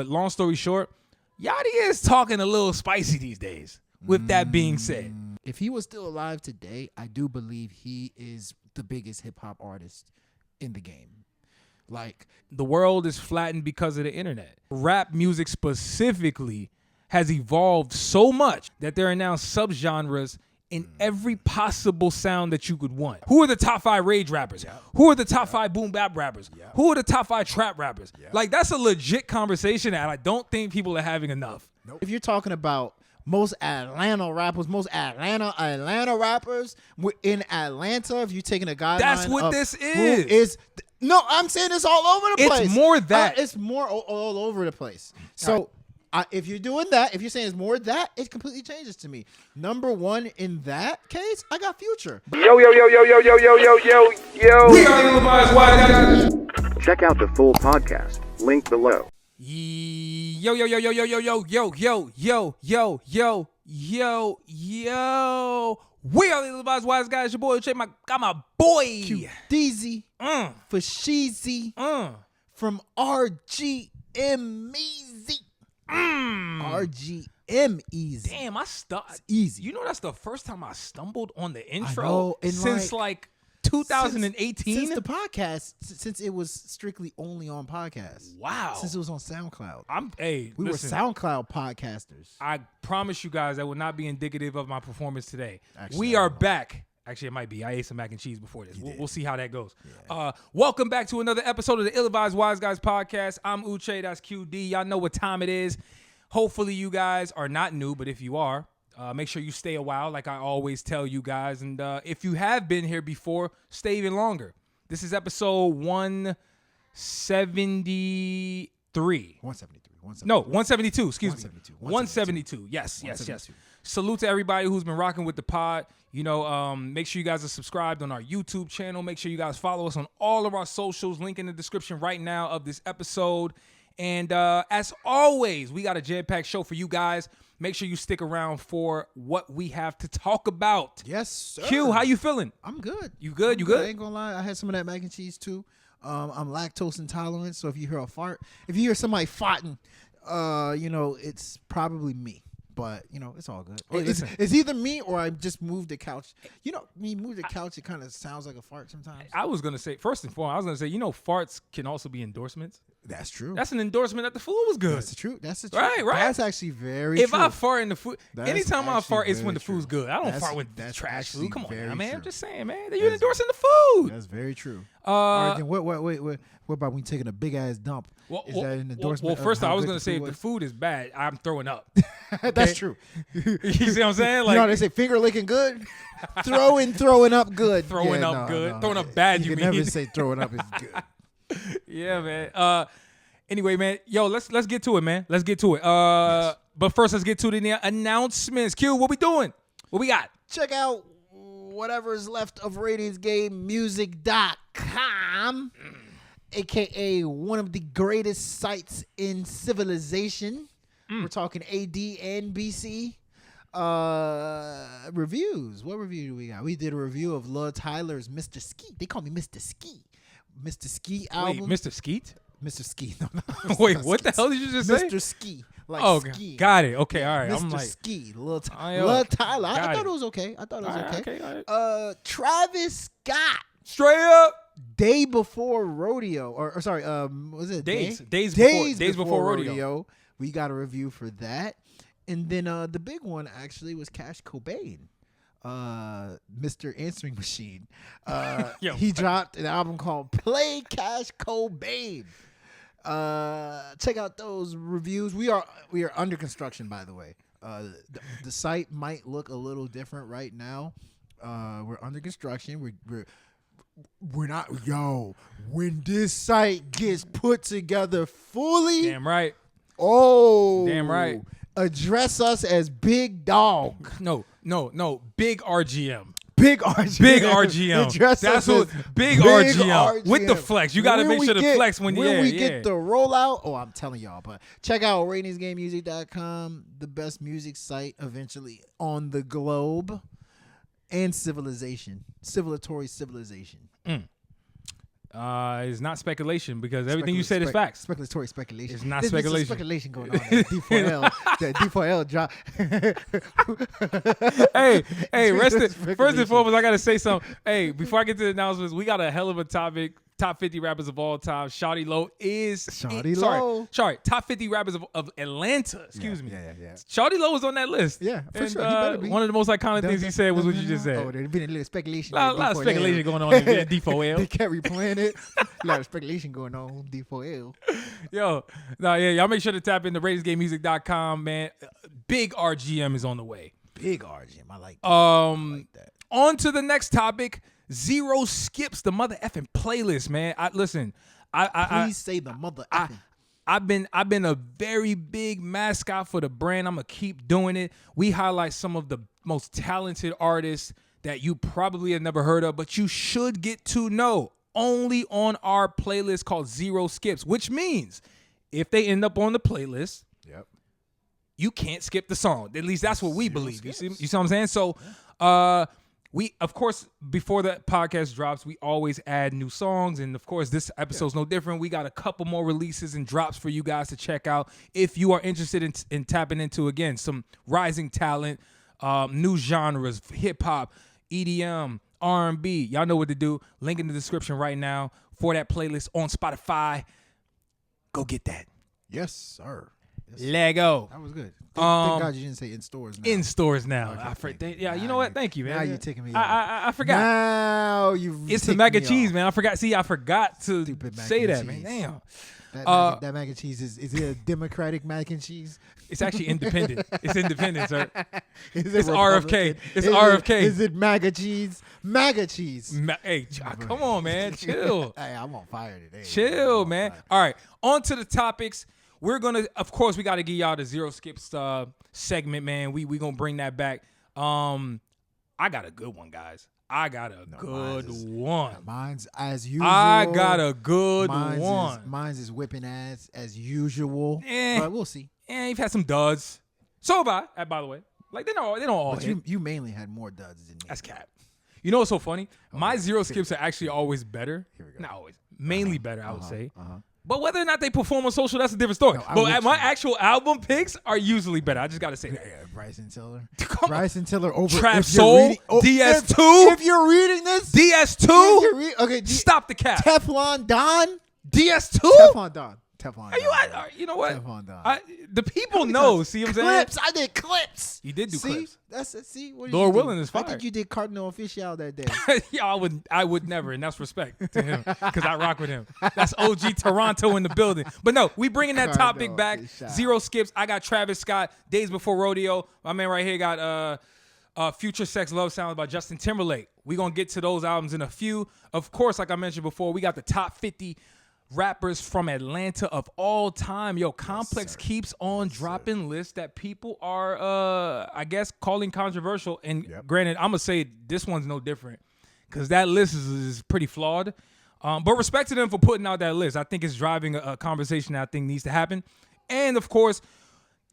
But long story short, Yachty is talking a little spicy these days. With that being said. If he was still alive today, I do believe he is the biggest hip-hop artist in the game. Like, the world is flattened because of the internet. Rap music specifically has evolved so much that there are now subgenres in every possible sound that you could want. Who are the top 5 rage rappers? Yeah. Who are the top 5 boom bap rappers? Yeah. Who are the top 5 trap rappers? Yeah. Like, that's a legit conversation that I don't think people are having enough. Nope. If you're talking about most Atlanta rappers, most Atlanta rappers in Atlanta, if you're taking a guideline, that's what this is. No, I'm saying it's all over the place. It's more that. It's more all over the place. So if you're doing that, if you're saying it's more that, it completely changes to me. Number one in that case, I got Future. Yo. We are the Levi's Wise Guys. Check out the full podcast. Link below. Yo. We are the Levi's Wise Guys. Your boy Uchay, got my boy QDeezy for Sheezy from RGM Easy. RGM Easy. Damn, It's easy. You know, that's the first time I stumbled on the intro since like 2018. Since the podcast, since it was strictly only on podcasts. Wow. Since it was on SoundCloud. We were SoundCloud podcasters. I promise you guys that will not be indicative of my performance today. Actually, we are back. Actually, it might be. I ate some mac and cheese before this. We'll see how that goes. Yeah. Welcome back to another episode of the Ill-Advised Wise Guys podcast. I'm Uchay, that's QD. Y'all know what time it is. Hopefully you guys are not new, but if you are, make sure you stay a while like I always tell you guys. And if you have been here before, stay even longer. This is episode 173. 172. No, 172. Excuse me. 172. Yes. Salute to everybody who's been rocking with the pod. You know, make sure you guys are subscribed on our YouTube channel. Make sure you guys follow us on all of our socials. Link in the description right now of this episode. And as always, we got a jam-packed show for you guys. Make sure you stick around for what we have to talk about. Yes, sir. Q, how you feeling? I'm good. You good? You good? I ain't gonna lie. I had some of that mac and cheese too. I'm lactose intolerant, so if you hear a fart, if you hear somebody farting, it's probably me. But, it's all good. It's either me or I just moved the couch. When you move the couch, it kind of sounds like a fart sometimes. I was going to say, first and foremost, farts can also be endorsements. That's true. That's an endorsement that the food was good. That's the truth. Right. That's actually very true. If I fart in the food, anytime I fart, it's when the true. food's good. I don't fart with trash food. Come on, now, man. True. I'm just saying, man. You're endorsing the food. That's very true. All right, then what about when you taking a big ass dump? Is that an endorsement? Well, first I was gonna say if the food is bad, I'm throwing up. That's true. You see what I'm saying? Like, they say finger licking good, throwing up good. Throwing up bad. You can never say throwing up is good. Yeah, man. Anyway, man, let's get to it, man. Let's get to it. Yes. But first, let's get to the announcements. Q, what we doing? What we got? Check out whatever's left of ratingsgamemusic.com, aka one of the greatest sites in civilization. We're talking AD and BC. Reviews. What review do we got? We did a review of Lil Tyler's Mr. Skeet. They call me Mr. Skeet. Mr. Skeet album. Wait, Mr. Skeet? Mr. Ski. No. Wait, what the hell did you just say? Mr. Ski. Ski. Got it. Okay, all right. Mr. I'm like, Ski. Lil Tyler. I thought it was okay. Okay. Travis Scott. Straight up. Day before Rodeo. Or sorry, was it Days before Rodeo. We got a review for that. And then the big one actually was Cash Cobain. Mr. Answering Machine. He dropped an album called Play Cash Cobain. Check out those reviews. We are under construction, by the way. The site might look a little different right now. We're under construction. We're not when this site gets put together fully. Damn right. Oh, damn right. Address us as Big Dawg. No. Big RGM. Big RGM. Big RGM. That's what Big RGM. With the flex. You got to make sure to flex when we get the rollout. Oh, I'm telling y'all. But check out ratingsgamemusic.com, the best music site eventually on the globe, and civilization. Civilization. It's not speculation because everything you said is facts. Speculatory speculation. It's not There's speculation. Some speculation going on. D4L. The D4L drop. hey, first and foremost, I gotta say something. Hey, before I get to the announcements, we got a hell of a topic. Top 50 rappers of all time. Shawty Lo is Sorry, top 50 rappers of Atlanta. Excuse me. Yeah. Shawty Lo was on that list. Yeah, for sure. He better be. One of the most iconic things he said was what you just said. Oh, there's been a little speculation. A lot of speculation going on in D4L. They kept replaying it. A lot of speculation going on D4L. Y'all make sure to tap into RatingsGameMusic.com, man. Big RGM is on the way. Big RGM. I like that. I like that. On to the next topic. Zero skips the mother effing playlist, man. Please say the mother effing. I've been a very big mascot for the brand. I'm gonna keep doing it. We highlight some of the most talented artists that you probably have never heard of, but you should get to know only on our playlist called Zero Skips, which means if they end up on the playlist, you can't skip the song. At least that's what we believe. You see what I'm saying? So, we, of course, before the podcast drops, we always add new songs. And, of course, this episode's no different. We got a couple more releases and drops for you guys to check out if you are interested in tapping into, again, some rising talent, new genres, hip-hop, EDM, R&B. Y'all know what to do. Link in the description right now for that playlist on Spotify. Go get that. Yes, sir. Lego. That was good. Thank God you didn't say in stores now. In stores now. Okay, you know what? Thank you, man. Now you're taking me. I forgot. Now you. It's the mac and cheese, man. I forgot. See, I forgot to say that, man. Damn. That mac and cheese is it a Democratic mac and cheese? It's actually independent. It's independent, sir. It's RFK. It's RFK. Is it MAGA cheese? MAGA cheese. Hey, come on, man. Chill. Hey, I'm on fire today. Chill, man. All right. On to the topics. We're gonna, of course, we got to give y'all the Zero Skips segment, man. We gonna bring that back. I got a good one, guys. I got a good one. Mine's as usual. I got a good one. Mine's is whipping ass as usual. But we'll see. You've had some duds. So have I. By the way, like they don't all. But you mainly had more duds than me. That's cap. You know what's so funny? My Zero Skips are actually always better. Here we go. Not always. Mainly better, I would say. But whether or not they perform on social, that's a different story. But my actual album picks are usually better. I just got to say that. Yeah, Bryson Tiller. Bryson Tiller over Trap Soul, DS2. If you're reading this, DS2. Okay, stop the cap. Teflon Don. DS2. Teflon Don. You know what? Teflon Don. The people know. See what I'm saying? Clips. I did clips. You did do clips. See. What Lord willing is fire. I think you did Cardinal Official that day. Yeah, I would never, and that's respect to him because I rock with him. That's OG Toronto in the building. But no, we bringing that topic back. Zero Skips. I got Travis Scott, Days Before Rodeo. My man right here got FutureSex, LoveSounds by Justin Timberlake. We gonna get to those albums in a few. Of course, like I mentioned before, we got the top 50 rappers from Atlanta of all time. Yo, Complex keeps on dropping lists that people are, I guess, calling controversial. And granted, I'm going to say this one's no different because that list is pretty flawed. But respect to them for putting out that list. I think it's driving a conversation that I think needs to happen. And, of course,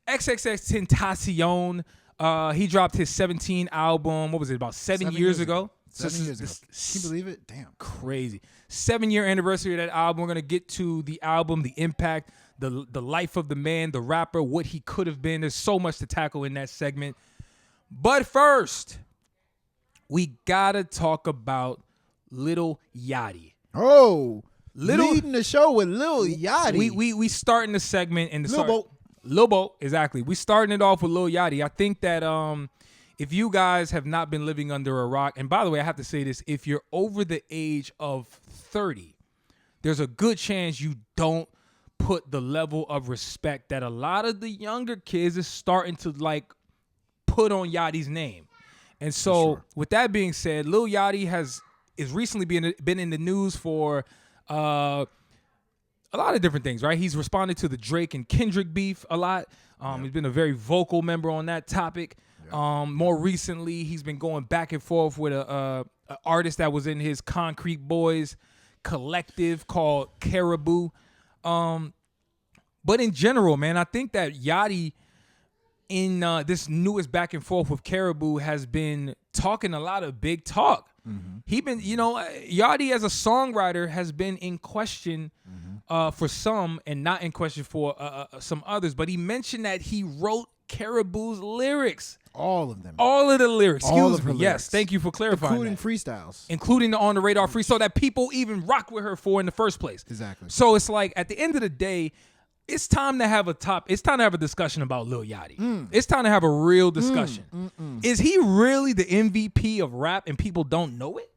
XXXTentacion, he dropped his 17 album, what was it, about 7 years ago? 7 years ago. Can you believe it? Damn. Crazy. 7-year anniversary of that album. We're going to get to the album, the impact, the life of the man, the rapper, what he could have been. There's so much to tackle in that segment. But first, we got to talk about Lil Yachty. Oh, leading the show with Lil Yachty. We starting the segment in the Lil Bo, exactly. We starting it off with Lil Yachty. I think that if you guys have not been living under a rock, and by the way, I have to say this, if you're over the age of 30, there's a good chance you don't put the level of respect that a lot of the younger kids is starting to like put on Yachty's name. And so with that being said, Lil Yachty is recently been in the news for a lot of different things, right? He's responded to the Drake and Kendrick beef a lot. He's been a very vocal member on that topic. More recently, he's been going back and forth with a artist that was in his Concrete Boys collective called Karrahbooo. But in general, man, I think that Yachty in this newest back and forth with Karrahbooo has been talking a lot of big talk. He been, Yachty as a songwriter has been in question for some and not in question for some others. But he mentioned that he wrote Karrahbooo's lyrics. All of them. All of the lyrics. Excuse me. Lyrics. Yes, thank you for clarifying Including that. freestyles. Including the On the Radar free, so that people even rock with her for in the first place. Exactly. So it's like, at the end of the day, it's time to have a discussion about Lil Yachty. It's time to have a real discussion. Is he really the MVP of rap and people don't know it?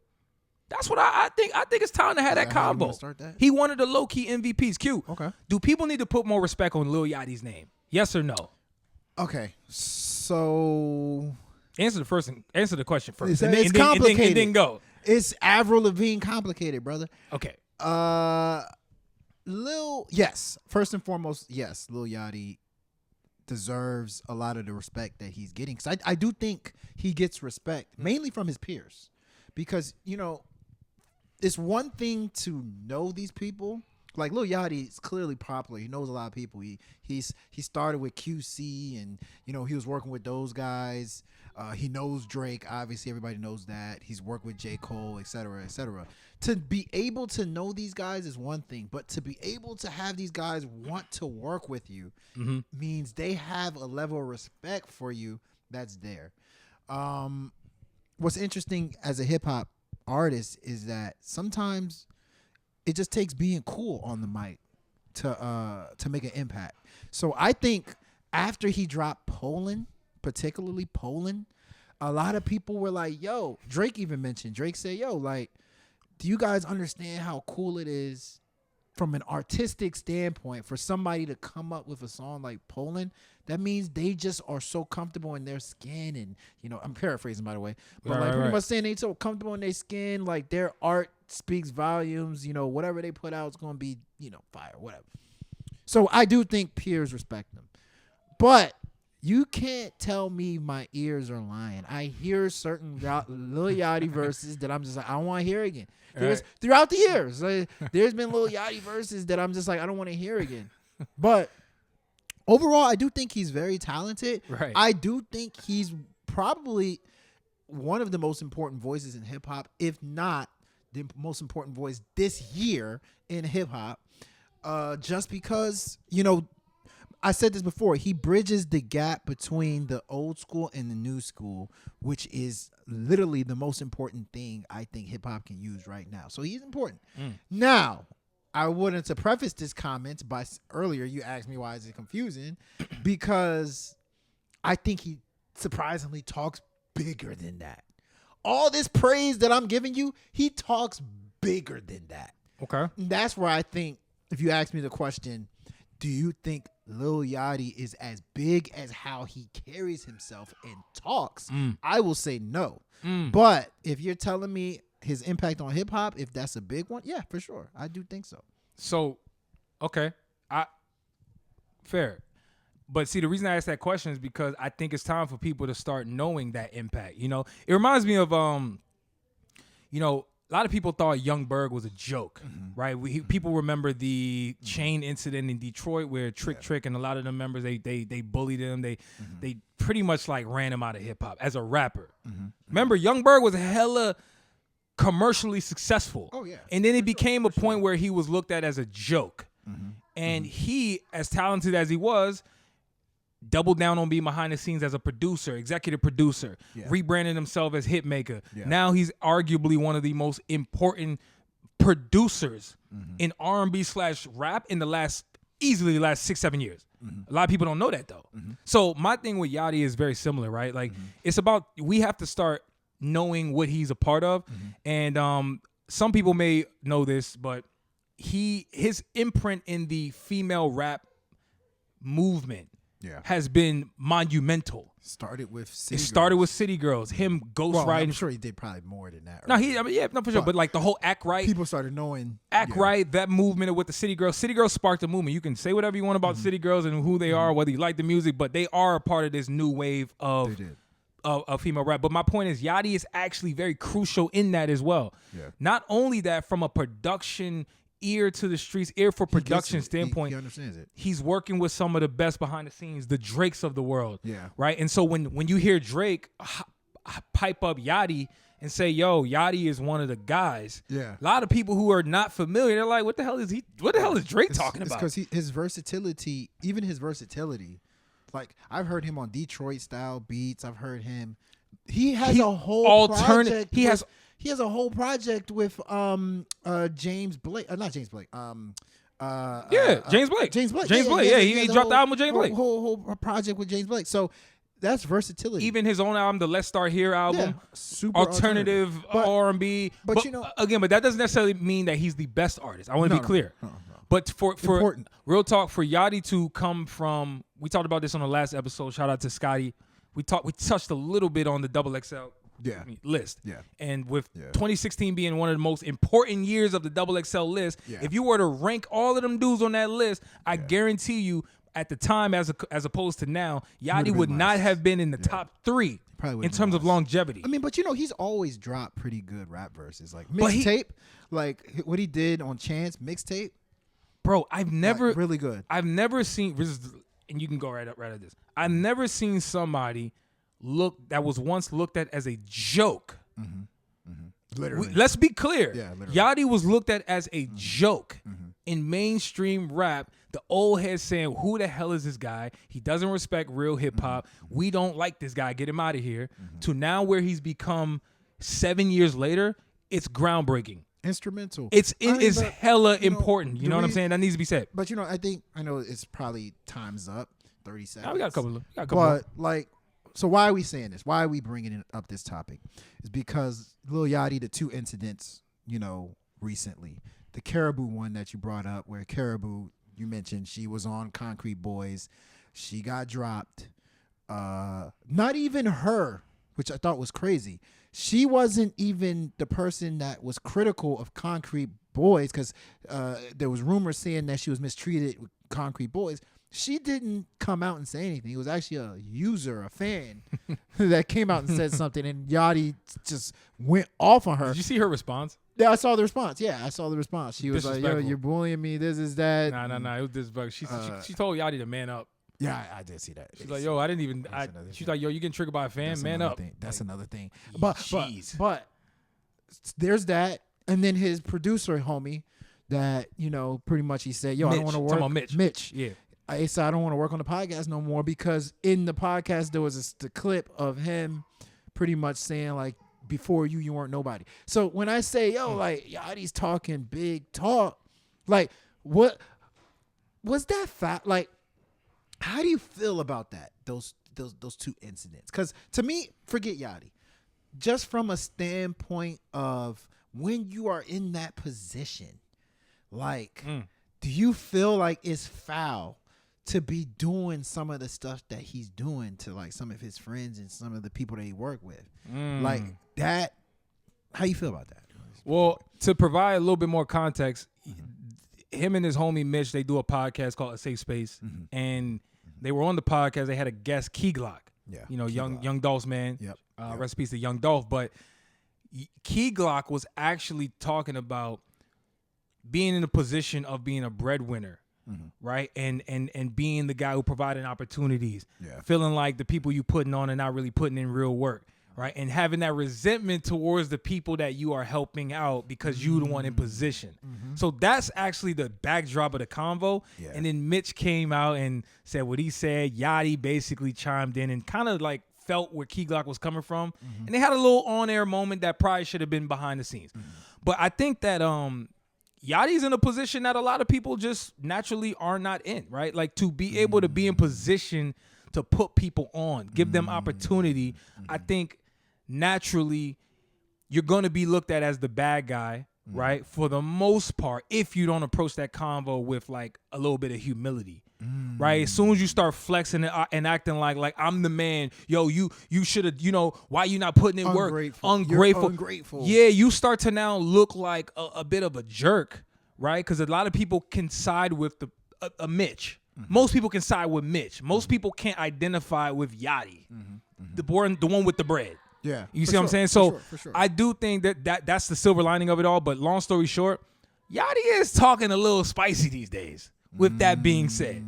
That's what I think. I think it's time to have that combo. He one of the low-key MVPs. Q. Okay. Do people need to put more respect on Lil Yachty's name? Yes or no? Okay. So answer the question first. It's complicated. And then go. It's Avril Lavigne complicated, brother. Okay. First and foremost, yes, Lil Yachty deserves a lot of the respect that he's getting. Because I do think he gets respect, mainly from his peers. Because, it's one thing to know these people. Like Lil Yachty is clearly popular. He knows a lot of people. He started with QC and, he was working with those guys. He knows Drake. Obviously, everybody knows that. He's worked with J. Cole, et cetera, et cetera. To be able to know these guys is one thing, but to be able to have these guys want to work with you means they have a level of respect for you that's there. What's interesting as a hip-hop artist is that sometimes it just takes being cool on the mic to make an impact. So I think after he dropped Poland, particularly Poland, a lot of people were like, yo, Drake even mentioned, Drake said, yo, like, do you guys understand how cool it is from an artistic standpoint for somebody to come up with a song like Poland? That means they just are so comfortable in their skin. And, I'm paraphrasing, by the way, but pretty much saying they so comfortable in their skin, like their art speaks volumes, whatever they put out is going to be, fire, whatever. So I do think peers respect them. But you can't tell me my ears are lying. I hear certain Lil Yachty verses that I'm just like, I don't want to hear again. Throughout the years, there's been Lil Yachty verses that I'm just like, I don't want to hear again. But overall, I do think he's very talented. Right. I do think he's probably one of the most important voices in hip hop, if not the most important voice this year in hip hop. Just because, I said this before, he bridges the gap between the old school and the new school, which is literally the most important thing I think hip hop can use right now. So he's important. Now, I wanted to preface this comment by earlier you asked me why is it confusing, because I think he surprisingly talks bigger than that. All this praise that I'm giving you, he talks bigger than that. Okay. And that's where I think, if you ask me the question, do you think Lil Yachty is as big as how he carries himself and talks? I will say no. But if you're telling me his impact on hip hop, if that's a big one, yeah, for sure. I do think so. So, okay. Fair. But see, the reason I asked that question is because I think it's time for people to start knowing that impact. It reminds me of, a lot of people thought Young Berg was a joke, right? People remember the chain incident in Detroit where Trick and a lot of the members, they bullied him. They pretty much like ran him out of hip hop as a rapper. Remember, Young Berg was hella commercially successful. Oh yeah. And then it became a point where he was looked at as a joke. And he, as talented as he was, doubled down on being behind the scenes as a producer, executive producer, rebranded himself as Hitmaker. Now he's arguably one of the most important producers in R&B/rap in easily the last 6-7 years. A lot of people don't know that though. So my thing with Yachty is very similar, right? Like it's about, we have to start knowing what he's a part of. And some people may know this, but his imprint in the female rap movement has been monumental. Started with City Girls. Him ghostwriting. I'm sure he did probably more than that. Right? No, for sure. But like the whole Act Right. People started knowing. Act Right, that movement with the City Girls. City Girls sparked a movement. You can say whatever you want about City Girls and who they are, whether you like the music, but they are a part of this new wave of female rap. But my point is, Yachty is actually very crucial in that as well. Not only that, from a production ear to the streets, ear for production standpoint, he understands it. He's working with some of the best behind the scenes, the Drakes of the world. Right. And so when you hear Drake, pipe up Yachty and say, yo, Yachty is one of the guys. Yeah. A lot of people who are not familiar, they're like, what the hell is Drake talking about? It's because his versatility, even his versatility, like I've heard him on Detroit style beats. I've heard him. He has a whole project. He has a whole project with James Blake. Not James Blake. James Blake. James Blake. Yeah, he dropped the album with James Blake. Whole project with James Blake. So that's versatility. Even his own album, the Let's Start Here album, super alternative R&B. But you know, again, but that doesn't necessarily mean that he's the best artist. I want to be clear. No. But for real talk, for Yachty to come from, we talked about this on the last episode. Shout out to Scotty. We touched a little bit on the XXL list. Yeah. And with 2016 being one of the most important years of the XXL list, if you were to rank all of them dudes on that list, I guarantee you, at the time, as opposed to now, Yachty would not have been in the top 3 in terms of longevity. I mean, but you know, he's always dropped pretty good rap verses, like mixtape, like what he did on Chance mixtape. Bro, I've never really good. I've never seen, and you can go right at this. I've never seen somebody that was once looked at as a joke. Literally, let's be clear. Yeah, literally. Yachty was looked at as a joke in mainstream rap. The old heads saying, who the hell is this guy? He doesn't respect real hip-hop. We don't like this guy. Get him out of here. To now where he's become 7 years later, it's groundbreaking. Instrumental. It is hella important. You know what I'm saying? That needs to be said. But, you know, I know it's probably time's up, 30 seconds. We got a couple. But, like, so why are we saying this? Why are we bringing up this topic? It's because Lil Yachty, the 2 incidents, you know, recently. The Karrahbooo one that you brought up, where Karrahbooo, you mentioned she was on Concrete Boys. She got dropped. Not even her, which I thought was crazy. She wasn't even the person that was critical of Concrete Boys, because there was rumors saying that she was mistreated with Concrete Boys. She didn't come out and say anything. It was actually a user, a fan, that came out and said something, and Yachty just went off on her. Did you see her response? Yeah, I saw the response. Yeah, I saw the response. She was like, yo, you're bullying me. This is that. Nah. It was disrespectful. She told Yachty to man up. Yeah, I did see that. She's like, yo, I didn't even. She's like, yo, you getting triggered by a fan? Man up. That's another thing. But there's that. And then his producer homie that, you know, pretty much he said, yo, I don't want to work. Talking about Mitch. Yeah. I said, I don't want to work on the podcast no more, because in the podcast there was the clip of him pretty much saying, like, before you weren't nobody. So when I say, yo, like, Yachty's talking big talk, like, what was that fact? Like, how do you feel about that? Those 2 incidents? Because to me, forget Yachty. Just from a standpoint of when you are in that position, like, do you feel like it's foul to be doing some of the stuff that he's doing to, like, some of his friends and some of the people that he work with? Like that, how you feel about that? Well, to provide a little bit more context, him and his homie Mitch, they do a podcast called A Safe Space, and they were on the podcast. They had a guest, Key Glock. Yeah, you know, young Dolph's man. Yep. Rest in peace to Young Dolph. But Key Glock was actually talking about being in a position of being a breadwinner. Right, and being the guy who provided opportunities, feeling like the people you putting on are not really putting in real work, right, and having that resentment towards the people that you are helping out because you the one in position. So that's actually the backdrop of the convo. And then Mitch came out and said what he said. Yachty basically chimed in and kind of like felt where Key Glock was coming from, and they had a little on-air moment that probably should have been behind the scenes. But I think that Yachty's in a position that a lot of people just naturally are not in, right? Like, to be able to be in position to put people on, give them opportunity. I think naturally you're going to be looked at as the bad guy, right? For the most part, if you don't approach that convo with like a little bit of humility, right? As soon as you start flexing and acting like I'm the man, yo, you should have, you know, why you not putting in work? Ungrateful. Yeah, you start to now look like a bit of a jerk, right? Because a lot of people can side with a Mitch. Most people can side with Mitch. Most people can't identify with Yachty, the one with the bread. Yeah, you see what I'm saying? So for sure. I do think that's the silver lining of it all. But long story short, Yachty is talking a little spicy these days. With that being said,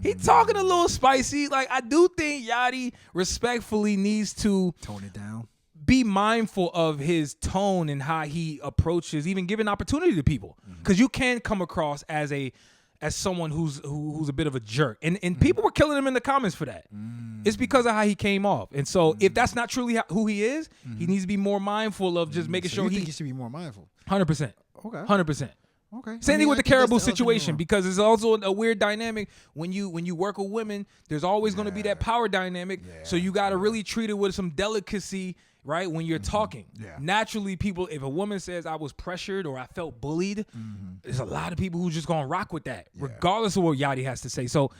he talking a little spicy. Like, I do think Yachty respectfully needs to tone it down. be mindful of his tone and how he approaches even giving opportunity to people, because you can come across as someone who's a bit of a jerk, and people were killing him in the comments for that. It's because of how he came off, and so if that's not truly who he is, he needs to be more mindful of just making sure he should be more mindful. 100%. Okay. 100%. Okay. Same thing with the Karrahbooo situation, because it's also a weird dynamic when you work with women. There's always going to be that power dynamic, so you got to really treat it with some delicacy, right? When you're talking, naturally, people, if a woman says I was pressured or I felt bullied, there's a lot of people who just gonna rock with that, regardless of what Yachty has to say. So,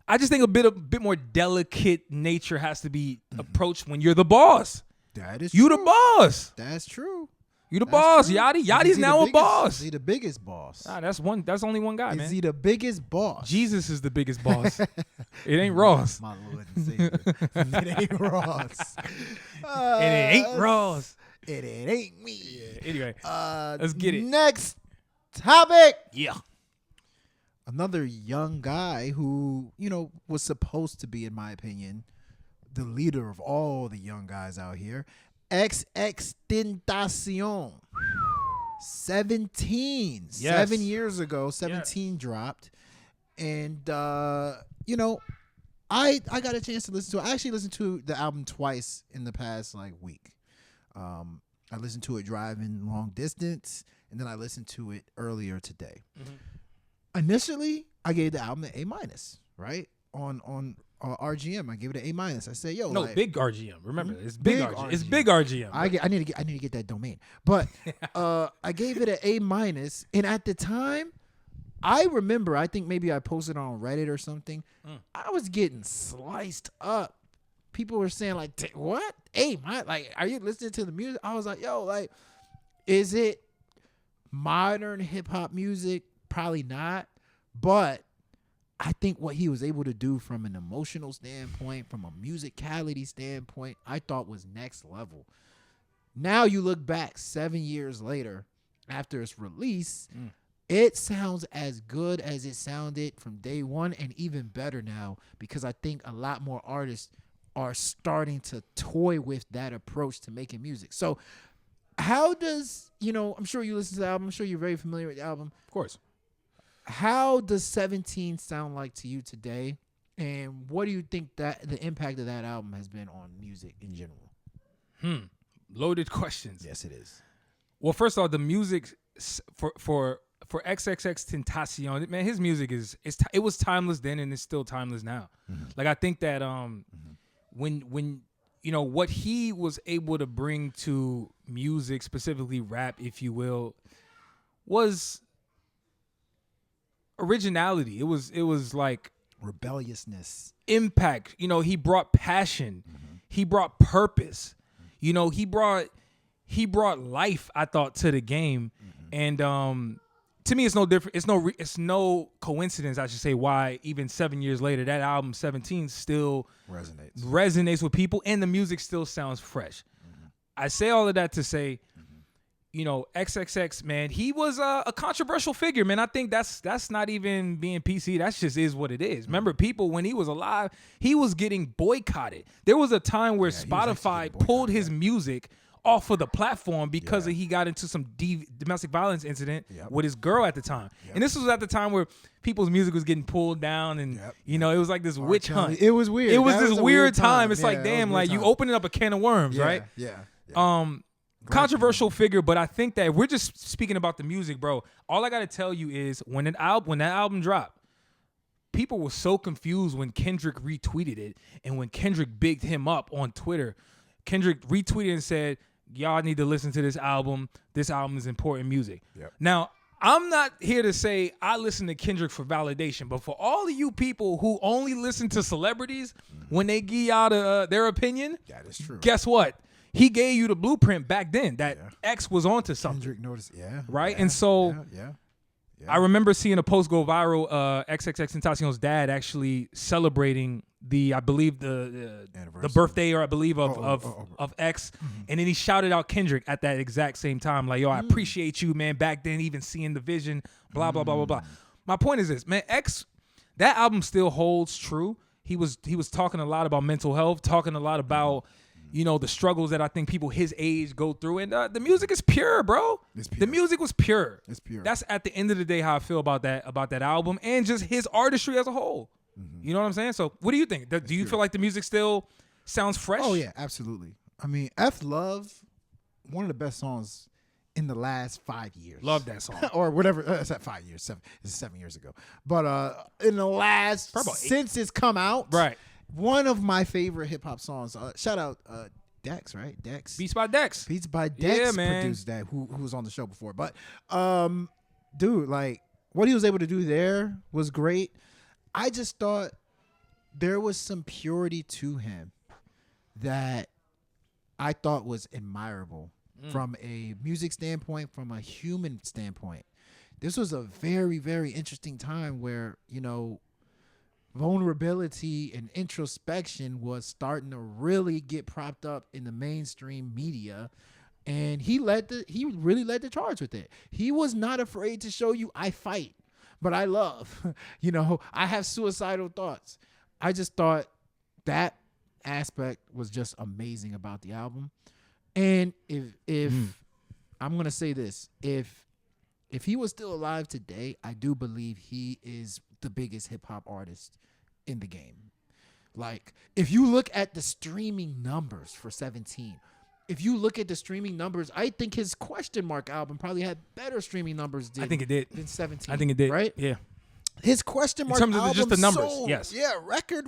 I just think a bit more delicate nature has to be approached when you're the boss. That is you true. the boss. That's true. You the boss, true. Yachty. Yachty's now a boss. Is he the biggest boss? Nah, that's only one guy, man. Is he the biggest boss? Jesus is the biggest boss. It ain't Ross. My Lord and Savior. It ain't Ross. And it ain't Ross. And it ain't me. Yeah, anyway, let's get it. Next topic. Yeah. Another young guy who, was supposed to be, in my opinion, the leader of all the young guys out here. XXXTentacion. 17. Yes. 7 years ago, 17 dropped. And, I got a chance to listen to it. I actually listened to the album twice in the past, week. I listened to it driving long distance, and then I listened to it earlier today. Initially, I gave the album an A-, right? On RGM, I gave it an A-. I said, "Yo, no, big RGM. Remember, it's big RGM. It's big RGM. I need to get that domain. But I gave it an A-, and at the time, I remember. I think maybe I posted on Reddit or something. I was getting sliced up. People were saying "What? A-? Are you listening to the music?" I was like, "Yo, is it modern hip hop music? Probably not, but." I think what he was able to do from an emotional standpoint, from a musicality standpoint, I thought was next level. Now you look back 7 years later after its release, it sounds as good as it sounded from day one, and even better now, because I think a lot more artists are starting to toy with that approach to making music. So how does, I'm sure you listen to the album. I'm sure you're very familiar with the album. Of course. How does 17 sound like to you today, and what do you think that the impact of that album has been on music in general? Loaded questions. Yes, it is. Well, first of all, the music for XXXTentacion, man, his music it was timeless then, and it's still timeless now. I think that when what he was able to bring to music, specifically rap, if you will, was originality. It was like rebelliousness, impact. He brought passion. He brought purpose. He brought life, I thought, to the game. And to me, it's no different. It's no coincidence, I should say, why even 7 years later that album 17 still resonates with people, and the music still sounds fresh. I say all of that to say, XXX, man, he was a controversial figure, man. I think that's not even being PC. That's just is what it is. Remember, people, when he was alive, he was getting boycotted. There was a time where Spotify pulled his music off of the platform because he got into some domestic violence incident with his girl at the time. And this was at the time where people's music was getting pulled down, and it was like this witch hunt. It was weird. It was this weird time. It's like, damn, you opening up a can of worms, right? Controversial figure, but I think that if we're just speaking about the music, bro, all I gotta tell you is when that album dropped, people were so confused when Kendrick retweeted it, and when Kendrick bigged him up on Twitter. Kendrick retweeted and said, "Y'all need to listen to this album. This album is important music." Now, I'm not here to say I listen to Kendrick for validation, but for all of you people who only listen to celebrities when they give out their opinion, that is true. Guess what? He gave you the blueprint back then that X was onto something. Kendrick noticed, right? And so I remember seeing a post go viral, XXXTentacion's dad actually celebrating I believe the birthday, or I believe of X, and then he shouted out Kendrick at that exact same time, like, "Yo, I appreciate you, man, back then, even seeing the vision, blah, blah, blah, blah, blah." My point is this, man, X, that album still holds true. He was talking a lot about mental health, talking a lot about you know, the struggles that I think people his age go through. And the music is pure, bro. It's pure. The music was pure. It's pure. That's at the end of the day how I feel about that album and just his artistry as a whole. You know what I'm saying? So what do you think? Do you feel like the music still sounds fresh? Oh, yeah, absolutely. I mean, F Love, one of the best songs in the last 5 years. Love that song. Or whatever. It's at 5 years. It's 7 years ago. But in the last, since it's come out, right, one of my favorite hip hop songs. Shout out Dex, right? Dex. Beats by Dex. Beats by Dex yeah, man. produced that, who was on the show before. But, dude, like, what he was able to do there was great. I just thought there was some purity to him that I thought was admirable from a music standpoint, from a human standpoint. This was a very, very interesting time where, you know, vulnerability and introspection was starting to really get propped up in the mainstream media. And he really led the charge with it. He was not afraid to show you, I fight, but I love. You know, I have suicidal thoughts. I just thought that aspect was just amazing about the album. And if I'm going to say this, if he was still alive today, I do believe he is the biggest hip hop artist in the game. Like, if you look at the streaming numbers for 17, if you look at the streaming numbers, I think his Question Mark album probably had better streaming numbers I think it did. than 17. I think it did. Right? Yeah. His Question Mark in terms of just the numbers, sold, yes. Yeah, record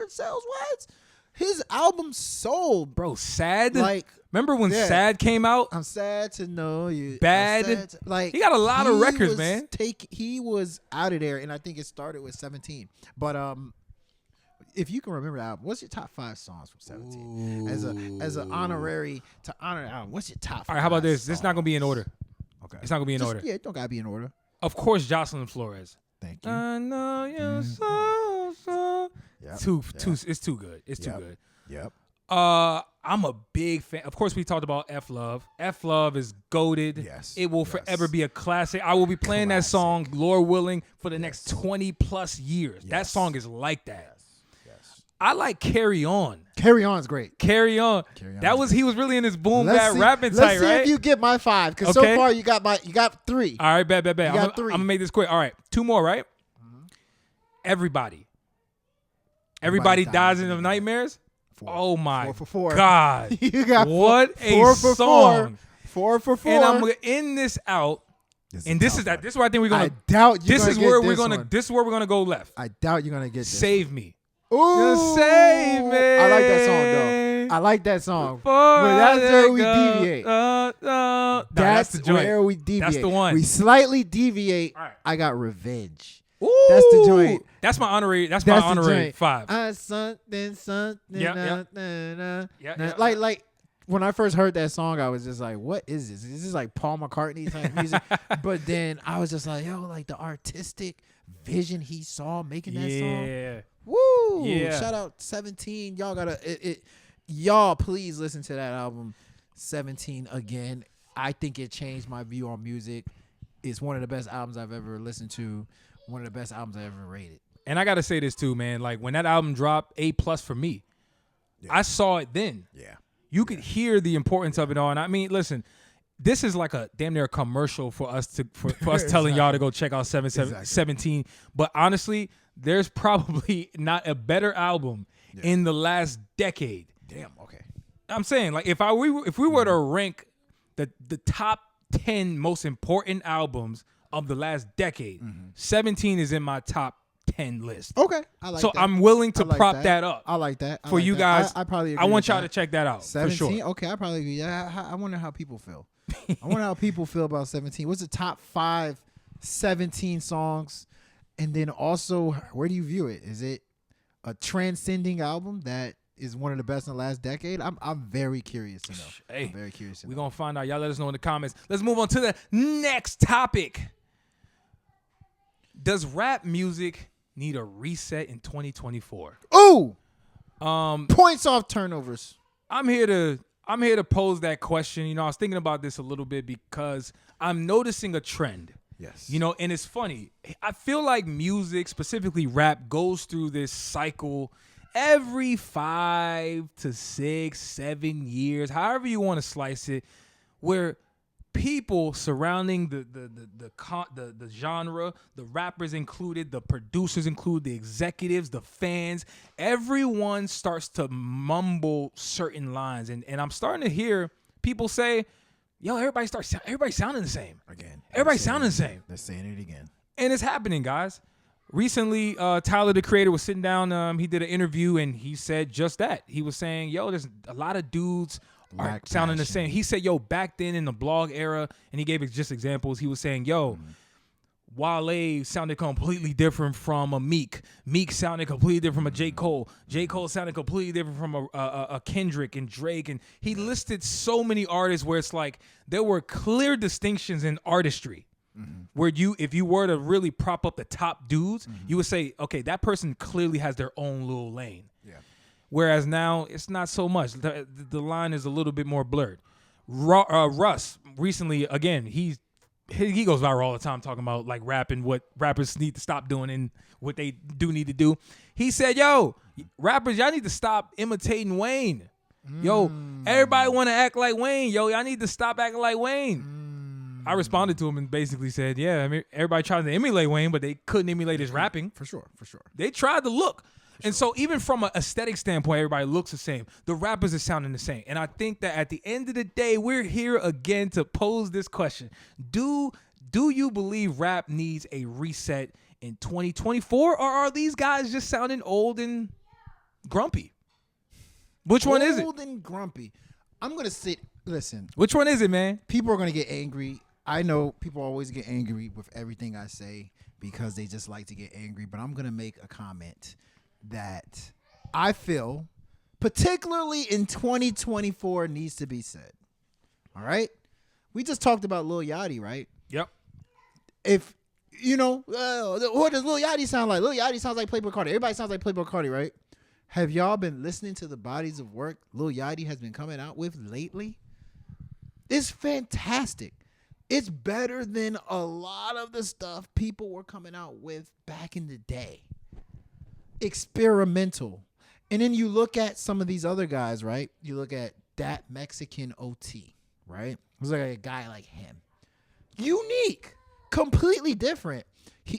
sales wise, his album sold. Bro, Sad. Like, remember when Sad came out? I'm sad to know you. Bad. Like, he got a lot of records, man. He was out of there, and I think it started with 17. But if you can remember the album, what's your top 5 songs from 17? Ooh. As an honorary to honor the album, what's your top 5? All right, how about this? Songs? This is not gonna be in order. Okay, it's not gonna be in order. Yeah, it don't gotta be in order. Of course, Jocelyn Flores. Thank you. I know you're so. Yep. It's too good. It's too good. Yep. I'm a big fan. Of course, we talked about F Love. F Love is goated. Yes. It will forever be a classic. I will be playing that song, Lord willing, for the next 20 plus years. That song is like that. Yes. I like Carry On. Carry On's great. Carry On. He was really in his boom bap rapping tight, right? Let's see if you get my 5, because so far you got 3. All right, bet. You got 3. I'm gonna make this quick. All right, 2 more, right? Mm-hmm. Everybody dies in the nightmares. 4. Oh my 4 for 4. God! You got what 4 a for song! 4 for 4. And I'm gonna end this out. This is where I think we're gonna. I doubt you. This is where we're gonna go left. I doubt you're gonna get this. Save Me. Ooh, save me. I like that song though. I like that song. But that's where we deviate. That's where we deviate. That's the one. We slightly deviate. Right. I got Revenge. Ooh, that's the joint. That's my honorary. That's my honorary 5. Something. Yeah. Like when I first heard that song, I was just like, "What is this? Is this like Paul McCartney type music?" But then I was just like, "Yo, like the artistic vision he saw making that song." Yeah. Woo! Yeah. Shout out 17. Y'all gotta y'all please listen to that album 17 again. I think it changed my view on music. It's one of the best albums I've ever listened to. One of the best albums I ever rated. And I gotta say this too, man. Like when that album dropped, A+ for me. Yeah. I saw it then. Yeah. You could hear the importance of it all. And I mean, listen, this is like a damn near commercial for us for us telling y'all to go check out 17. But honestly, there's probably not a better album in the last decade. Damn. Okay. I'm saying, like, if we were to rank the top 10 most important albums of the last decade, 17 is in my top 10 list. Okay, I like so that. I'm willing to like prop that up. I like that. For you guys. I probably agree I want with y'all that. to check that out 17? for sure. Okay, I probably agree. I wonder how people feel. I wonder how people feel about 17. What's the top 5 17 songs? And then also, where do you view it? Is it a transcending album that is one of the best in the last decade? I'm very curious to know. Hey, I'm very curious to know. We're going to find out. Y'all let us know in the comments. Let's move on to the next topic. Does rap music need a reset in 2024? Ooh! Points off turnovers. I'm here to pose that question. You know, I was thinking about this a little bit because I'm noticing a trend. Yes. You know, and it's funny. I feel like music, specifically rap, goes through this cycle every 5 to 6, 7 years, however you want to slice it, where people surrounding the genre, the rappers included, the producers included, the executives, the fans, everyone starts to mumble certain lines. And I'm starting to hear people say, yo, everybody sounding the same. Again. Everybody sounding the same. They're saying it again. And it's happening, guys. Recently, Tyler, the Creator, was sitting down. He did an interview, and he said just that. He was saying, yo, there's a lot of dudes are sounding the same. He said, yo, back then in the blog era, and he gave just examples. He was saying, yo, Wale sounded completely different from a Meek. Meek sounded completely different from a J. Cole. J. Cole sounded completely different from a Kendrick and Drake. And he listed so many artists where it's like there were clear distinctions in artistry. Where if you were to really prop up the top dudes, you would say, okay, that person clearly has their own little lane. Yeah. Whereas now it's not so much. The line is a little bit more blurred. Russ recently, again, he goes viral all the time talking about like rap and what rappers need to stop doing and what they do need to do. He said, yo, rappers, y'all need to stop imitating Wayne. Yo, everybody want to act like Wayne. Yo, y'all need to stop acting like Wayne. I responded to him and basically said, yeah, I mean, everybody tried to emulate Wayne, but they couldn't emulate his rapping. For sure. They tried to look. And so even from an aesthetic standpoint, everybody looks the same. The rappers are sounding the same. And I think that at the end of the day, we're here again to pose this question. Do you believe rap needs a reset in 2024, or are these guys just sounding old and grumpy? Which one is it? Old and grumpy. I'm going to sit. Listen. Which one is it, man? People are going to get angry. I know people always get angry with everything I say because they just like to get angry. But I'm going to make a comment that I feel, particularly in 2024, needs to be said. All right? We just talked about Lil Yachty, right? Yep. If, what does Lil Yachty sound like? Lil Yachty sounds like Playboi Carti. Everybody sounds like Playboi Carti, right? Have y'all been listening to the bodies of work Lil Yachty has been coming out with lately? It's fantastic. It's better than a lot of the stuff people were coming out with back in the day. Experimental. And then you look at some of these other guys, right? You look at that Mexican OT, right? It's like a guy like him. Unique. Completely different.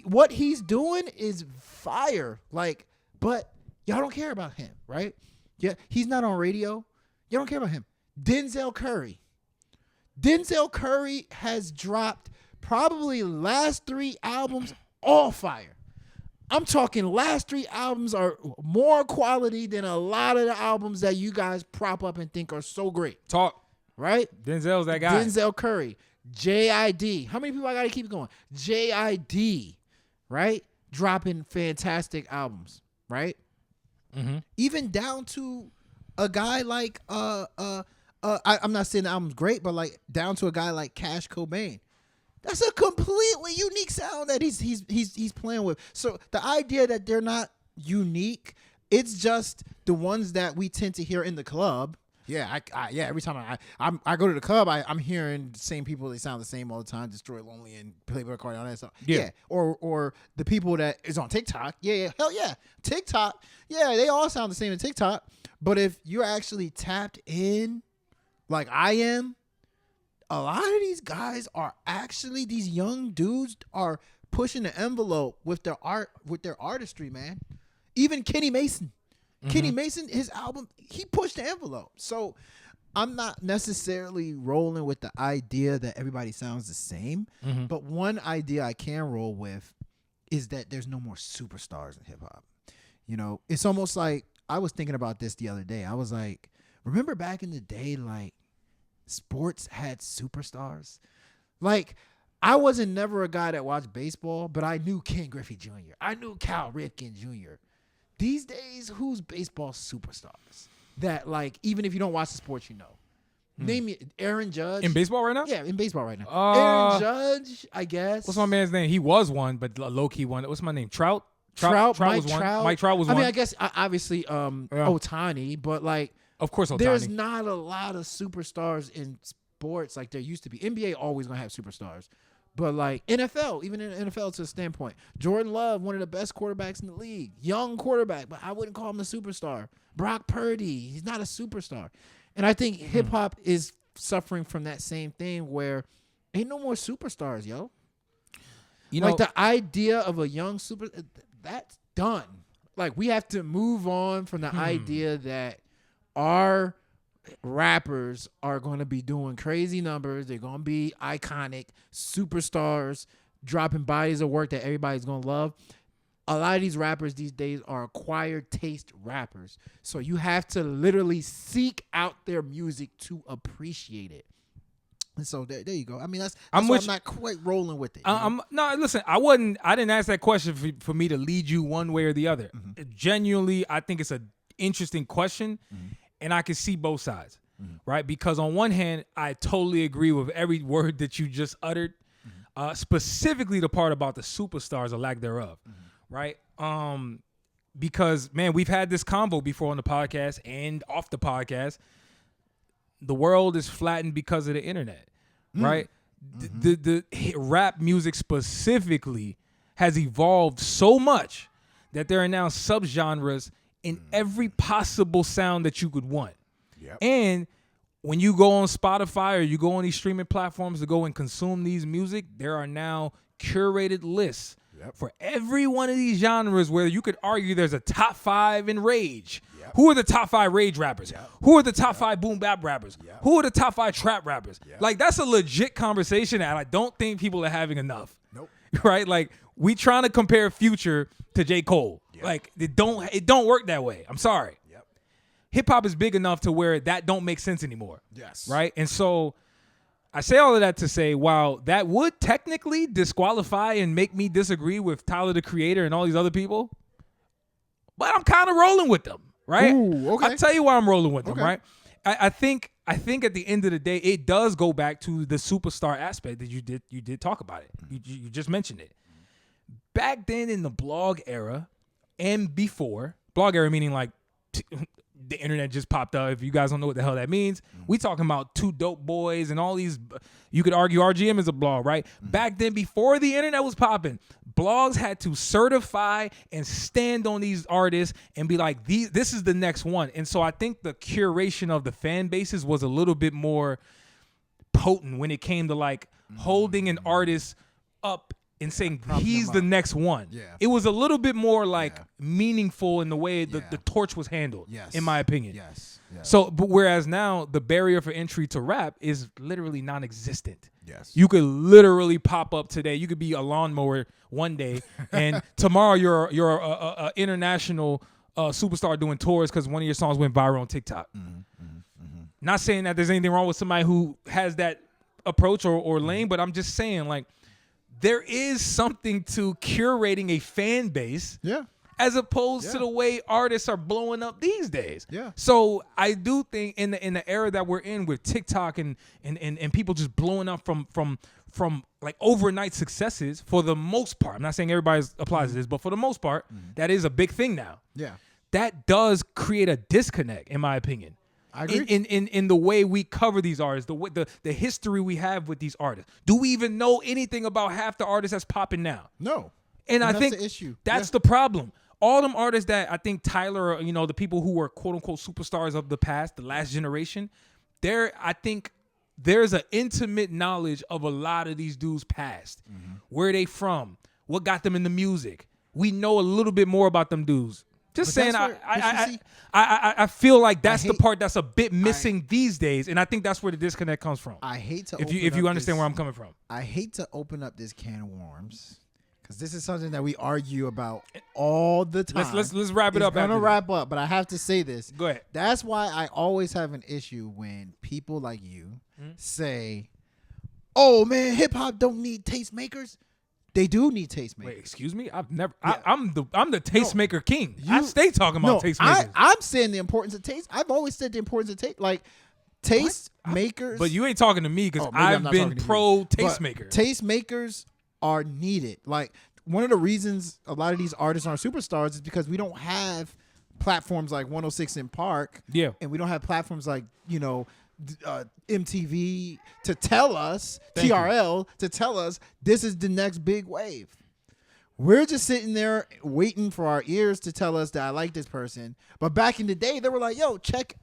What he's doing is fire. But y'all don't care about him, right? Yeah, he's not on radio. You don't care about him. Denzel Curry. Denzel Curry has dropped probably last 3 albums, all fire. I'm talking last 3 albums are more quality than a lot of the albums that you guys prop up and think are so great. Talk. Right? Denzel's that guy. Denzel Curry. J.I.D. How many people I got to keep going? J.I.D. Right? Dropping fantastic albums. Right? Mm-hmm. Even down to a guy like I'm not saying the album's great, but like down to a guy like Cash Cobain. That's a completely unique sound that he's playing with. So the idea that they're not unique, it's just the ones that we tend to hear in the club. Yeah, every time I go to the club, I'm hearing the same people. They sound the same all the time. Destroy Lonely and Playboi Carti, all that stuff. Yeah. Or the people that is on TikTok. Yeah. Hell yeah. TikTok. Yeah, they all sound the same in TikTok. But if you're actually tapped in like I am, a lot of these guys are actually, these young dudes are pushing the envelope with their art, with their artistry, man. Even Kenny Mason. Mm-hmm. Kenny Mason, his album, he pushed the envelope. So I'm not necessarily rolling with the idea that everybody sounds the same. Mm-hmm. But one idea I can roll with is that there's no more superstars in hip hop. You know, it's almost like, I was thinking about this the other day. I was like, remember back in the day, like, sports had superstars? Like, I wasn't never a guy that watched baseball, but I knew Ken Griffey Jr. I knew Cal Ripken Jr. These days, who's baseball superstars that, like, even if you don't watch the sports, you know? Name me Aaron Judge. In baseball right now? Yeah, in baseball right now. Aaron Judge, I guess. What's my man's name? He was one, but low-key one. What's my name? Trout? Trout was one. Mike Trout was one. I mean, I guess, obviously, Ohtani, but, like, of course, Ohtani. There's not a lot of superstars in sports like there used to be. NBA always going to have superstars. But like NFL, even in NFL to a standpoint, Jordan Love, one of the best quarterbacks in the league, young quarterback, but I wouldn't call him a superstar. Brock Purdy, he's not a superstar. And I think hip hop is suffering from that same thing where ain't no more superstars, yo. You know, like the idea of a young super, that's done. Like we have to move on from the idea that our rappers are going to be doing crazy numbers. They're going to be iconic superstars, dropping bodies of work that everybody's going to love. A lot of these rappers these days are acquired taste rappers. So you have to literally seek out their music to appreciate it. And so there you go. I mean, that's why I'm not quite rolling with it. No, listen, I didn't ask that question for me to lead you one way or the other. Genuinely, I think it's an interesting question. And I can see both sides, right? Because on one hand, I totally agree with every word that you just uttered, specifically the part about the superstars or lack thereof, right? Because, man, we've had this convo before on the podcast and off the podcast. The world is flattened because of the internet, right? The rap music specifically has evolved so much that there are now subgenres in every possible sound that you could want. And when you go on Spotify or you go on these streaming platforms to go and consume these music, there are now curated lists for every one of these genres where you could argue there's a top 5 in rage. Who are the top 5 rage rappers? Who are the top 5 boom bap rappers? Who are the top 5 trap rappers? Like, that's a legit conversation that I don't think people are having enough. Right? Like, we trying to compare Future to J. Cole. Like, it don't work that way. I'm sorry. Hip hop is big enough to where that don't make sense anymore. Right? And so I say all of that to say, while that would technically disqualify and make me disagree with Tyler the Creator and all these other people, but I'm kind of rolling with them, right? Ooh, okay. I'll tell you why I'm rolling with them, right? I think at the end of the day, it does go back to the superstar aspect that you did talk about it. You just mentioned it. Back then in the blog era and before, blog era meaning like the internet just popped up. If you guys don't know what the hell that means, we talking about Two Dope Boys and all these. You could argue RGM is a blog, right? Back then, before the internet was popping, blogs had to certify and stand on these artists and be like, this is the next one. And so I think the curation of the fan bases was a little bit more potent when it came to like holding an artist up and saying he's the next one. It was a little bit more like meaningful in the way the torch was handled, in my opinion. So, but whereas now the barrier for entry to rap is literally non-existent. You could literally pop up today. You could be a lawnmower one day, and tomorrow you're a international superstar doing tours because one of your songs went viral on TikTok. Not saying that there's anything wrong with somebody who has that approach or lane, but I'm just saying like, there is something to curating a fan base as opposed to the way artists are blowing up these days. So I do think in the era that we're in with TikTok and people just blowing up from like overnight successes for the most part. I'm not saying everybody applies to this, but for the most part, that is a big thing now. That does create a disconnect, in my opinion. I agree. In the way we cover these artists, the history we have with these artists. Do we even know anything about half the artists that's popping now? No. And I think the issue. That's the problem. All them artists that I think Tyler, the people who were quote unquote superstars of the past, the last generation, I think there's an intimate knowledge of a lot of these dudes past. Where they from? What got them in the music? We know a little bit more about them dudes. Just saying, I feel like that's the part that's a bit missing these days, and I think that's where the disconnect comes from. I hate to if you understand where I'm coming from. I hate to open up this can of worms because this is something that we argue about all the time. Let's wrap it up. I'm gonna wrap up, but I have to say this. Go ahead. That's why I always have an issue when people like you say, "Oh man, hip hop don't need tastemakers." They do need tastemakers. Wait, excuse me? I've never. Yeah. I'm the tastemaker king. I stay talking about tastemakers. I'm saying the importance of taste. I've always said the importance of taste. Like tastemakers. But you ain't talking to me because I've been pro tastemaker. Tastemakers are needed. Like one of the reasons a lot of these artists aren't superstars is because we don't have platforms like 106 in Park. Yeah. And we don't have platforms like MTV to tell us, TRL to tell us this is the next big wave. We're just sitting there waiting for our ears to tell us that I like this person. But back in the day, they were like, yo, check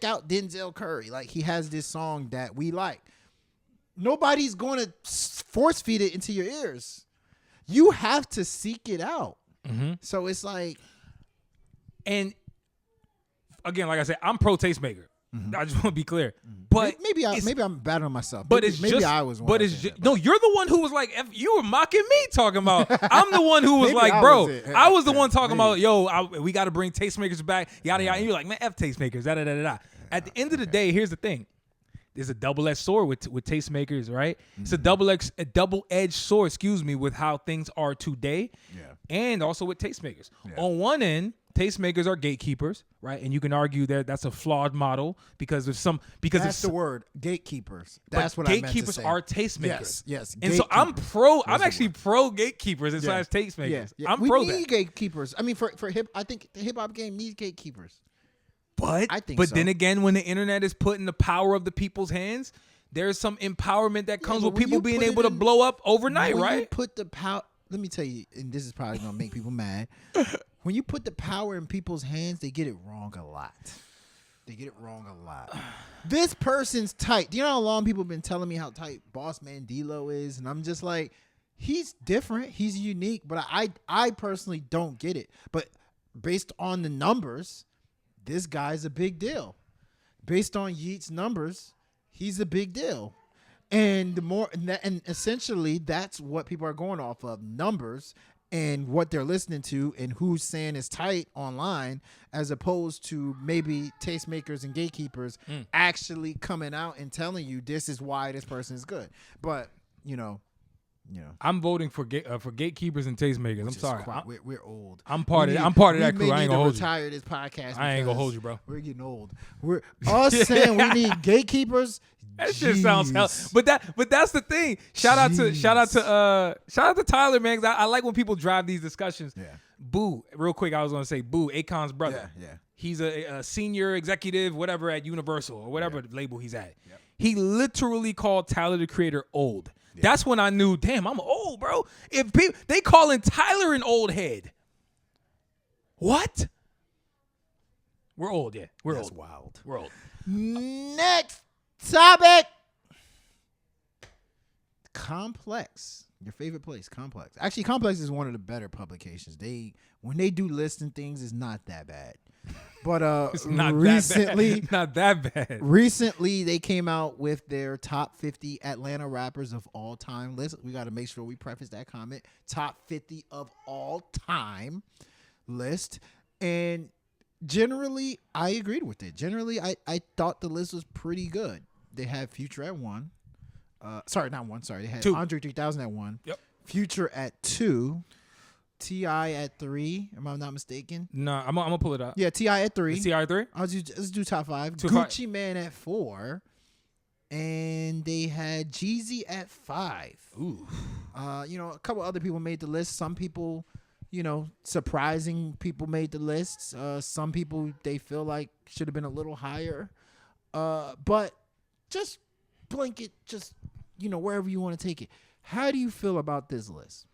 out Denzel Curry. Like, he has this song that we like. Nobody's going to force feed it into your ears. You have to seek it out. Mm-hmm. So it's like. And again, like I said, I'm pro tastemaker. Mm-hmm. I just want to be clear, but maybe I'm bad on myself. But maybe I was one. But it's just, no. You're the one who was like, you were mocking me talking about. I'm the one who was like, bro. I was the one talking about, we got to bring tastemakers back. Yada yada. And you're like, man, F tastemakers. Da da da da. At the end of the day, here's the thing. There's a double-edged sword with tastemakers, right? Mm-hmm. It's a double-edged sword. Excuse me, with how things are today, and also with tastemakers. Yeah. On one end, tastemakers are gatekeepers, right? And you can argue that that's a flawed model because that's the word, gatekeepers. That's what I meant to say. Gatekeepers are tastemakers. Yes. And so I'm actually pro gatekeepers and slash tastemakers. Yeah. I'm pro that. We need gatekeepers. I mean, for I think the hip hop game needs gatekeepers. But then again, when the internet is put in the power of the people's hands, there's some empowerment that comes with people being able to blow up overnight, right? You put the power. Let me tell you, and this is probably gonna make people mad. When you put the power in people's hands, they get it wrong a lot. This person's tight. Do you know how long people have been telling me how tight Boss Man D-Lo is? And I'm just like, he's different. He's unique. But I personally don't get it. But based on the numbers, this guy's a big deal. Based on Yeat's numbers, he's a big deal. And and essentially that's what people are going off of, numbers and what they're listening to and who's saying is tight online, as opposed to maybe tastemakers and gatekeepers actually coming out and telling you this is why this person is good. But I'm voting for gatekeepers and tastemakers. I'm sorry, we're old. I'm part of that crew. I ain't gonna hold you. Retire this podcast. I ain't gonna hold you, bro. We're getting old. We're us saying we need gatekeepers. That shit sounds hell. But that's the thing. Shout out to Tyler, man. 'Cause I like when people drive these discussions. Yeah. Boo, real quick, I was gonna say Boo, Akon's brother. Yeah. He's a senior executive, whatever, at Universal or whatever label he's at. Yep. He literally called Tyler the Creator old. Yeah. That's when I knew, damn, I'm old, bro. If people they calling Tyler an old head. What? We're old, yeah. That's wild. We're old. Next topic. Complex. Your favorite place, Complex. Actually, Complex is one of the better publications. When they do lists and things, it's not that bad. But it's not that bad. Recently, they came out with their top 50 Atlanta rappers of all time list. We got to make sure we preface that comment. Top 50 of all time list. And generally, I agreed with it. Generally, I thought the list was pretty good. They had Future at 1. Sorry, not 1. Sorry, they had 2. Andre 3000 at 1. Yep. Future at 2. T.I. at 3. Am I not mistaken? No, I'm gonna pull it up. Yeah, T.I. at 3. T.I. at 3. Let's do top 5. Gucci Mane at 4. And they had Jeezy at 5. Ooh. A couple other people made the list. Some people, surprising people made the list. Some people they feel like should have been a little higher. But just blanket, wherever you want to take it. How do you feel about this list?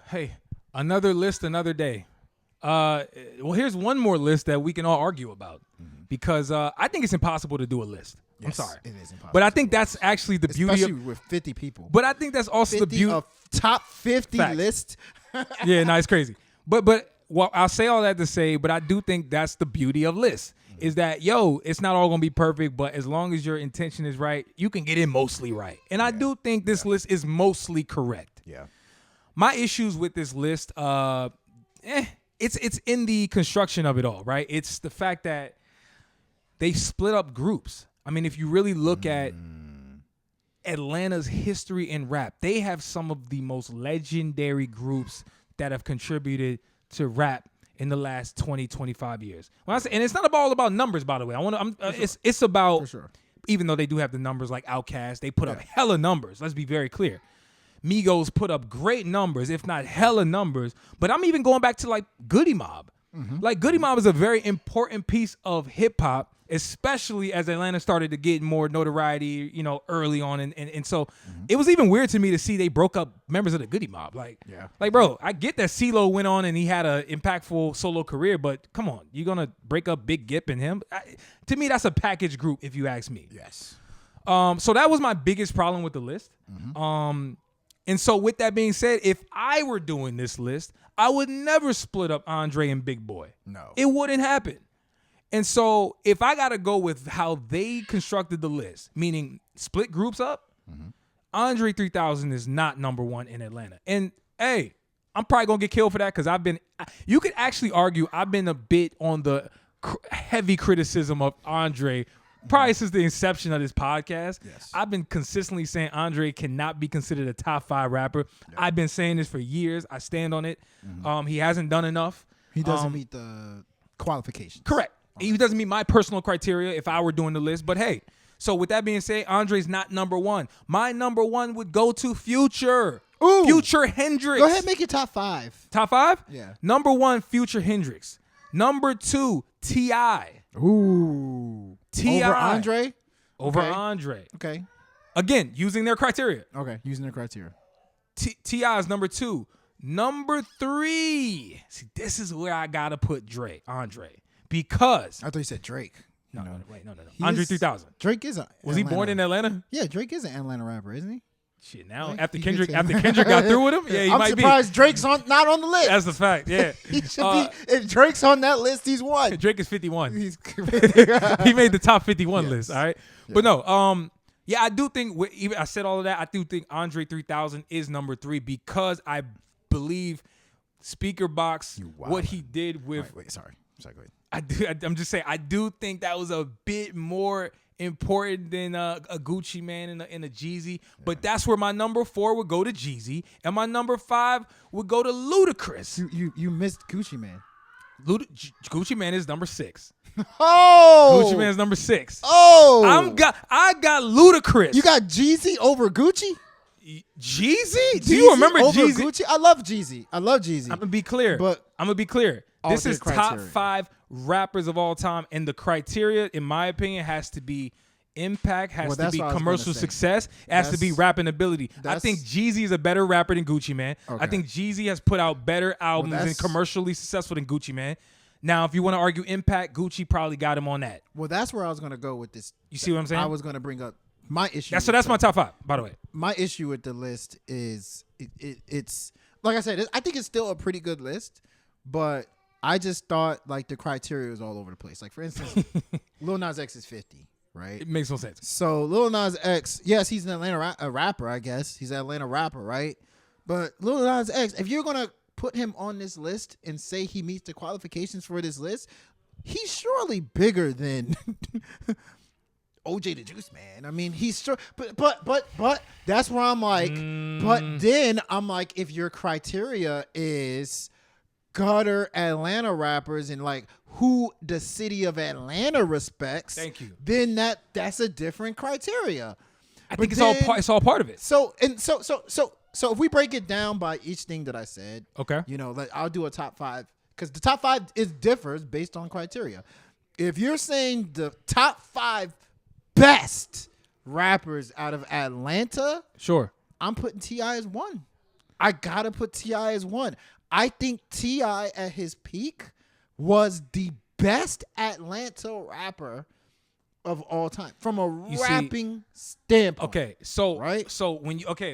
Hey, another list, another day. Well, here's one more list that we can all argue about because I think it's impossible to do a list. Yes, I'm sorry. It is impossible. But I think that's actually the beauty of with 50 people. But I think that's also the beauty of top 50 list. Yeah, no, it's crazy. But well, I'll say all that to say, but I do think that's the beauty of lists. Is that, it's not all going to be perfect, but as long as your intention is right, you can get it mostly right. And I do think this list is mostly correct. Yeah. My issues with this list, it's in the construction of it all, right? It's the fact that they split up groups. I mean, if you really look at Atlanta's history in rap, they have some of the most legendary groups that have contributed to rap in the last 20, 25 years. When I say, and it's not all about numbers, by the way. It's about, even though they do have the numbers like Outkast, they put up hella numbers. Let's be very clear. Migos put up great numbers, if not hella numbers. But I'm even going back to like Goody Mob. Like Goody Mob is a very important piece of hip hop, especially as Atlanta started to get more notoriety, early on. And so it was even weird to me to see they broke up members of the Goody Mob. Like, bro, I get that CeeLo went on and he had an impactful solo career, but come on, you're going to break up Big Gip and him? To me, that's a package group, if you ask me. Yes. So that was my biggest problem with the list. And so with that being said, if I were doing this list, I would never split up Andre and Big Boy. No. It wouldn't happen. And so if I got to go with how they constructed the list, meaning split groups up, Andre 3000 is not number one in Atlanta. And, hey, I'm probably going to get killed for that because you could actually argue I've been a bit on the heavy criticism of Andre probably since the inception of this podcast. Yes. I've been consistently saying Andre cannot be considered a top 5 rapper. Yep. I've been saying this for years. I stand on it. He hasn't done enough. He doesn't meet the qualifications. Correct. Okay. He doesn't meet my personal criteria if I were doing the list. But hey, so with that being said, Andre's not number one. My number one would go to Future. Ooh. Future Hendrix. Go ahead, make it top 5. Top 5? Yeah. Number 1, Future Hendrix. Number 2, T.I. Ooh. T.I. Over Andre? Over Andre. Okay. Again, using their criteria. Okay, using their criteria. T.I. is number 2. Number 3. See, this is where I got to put Andre. Because. I thought you said Drake. No. Andre 3000. Drake is Was he born in Atlanta? Yeah, Drake is an Atlanta rapper, isn't he? Shit, now after Kendrick got through with him, yeah, he might be. I'm surprised Drake's not on the list. That's the fact, yeah. He should be. If Drake's on that list, he's one. Drake is 51. He made the top 51 list, all right? Yeah. But no, yeah, I do think, even I said all of that, I do think Andre 3000 is number 3 because I believe Speaker Box, what he did with. Wait, sorry, go ahead. I'm just saying, I do think that was a bit more important than a Gucci Man and a Jeezy, but that's where my number 4 would go to Jeezy, and my number 5 would go to Ludacris. You missed Gucci Man. Gucci Man is number 6. Oh, Gucci Man is number 6. Oh, I got Ludacris. You got Jeezy over Gucci? Jeezy? Do you remember over Jeezy? Gucci? I love Jeezy. I'm gonna be clear. This is top 5 rappers of all time, and the criteria, in my opinion, has to be impact, has to be commercial success, it has to be rapping ability. I think Jeezy is a better rapper than Gucci Man. Okay. I think Jeezy has put out better albums and commercially successful than Gucci Man. Now, if you want to argue impact, Gucci probably got him on that. Well, that's where I was going to go with this. You see what I'm saying? I was going to bring up my issue. That's my top 5, by the way. My issue with the list is it's like I said, I think it's still a pretty good list, but I just thought like the criteria was all over the place. Like for instance, Lil Nas X is 50, right? It makes no sense. So Lil Nas X, yes, he's an Atlanta rapper, I guess. He's an Atlanta rapper, right? But Lil Nas X, if you're gonna put him on this list and say he meets the qualifications for this list, he's surely bigger than OJ the Juice Man. I mean, he's sure, but that's where I'm like, but then I'm like, if your criteria is gutter Atlanta rappers and like who the city of Atlanta respects, thank you, then that's a different criteria. I think it's all part of it. So if we break it down by each thing that I said, okay, like I'll do a top 5 because the top 5 differs based on criteria. If you're saying the top 5 best rappers out of Atlanta, sure, I'm putting T.I. as 1. I gotta put T.I. as 1. I think T.I. at his peak was the best Atlanta rapper of all time from a rapping standpoint. Okay, so right? So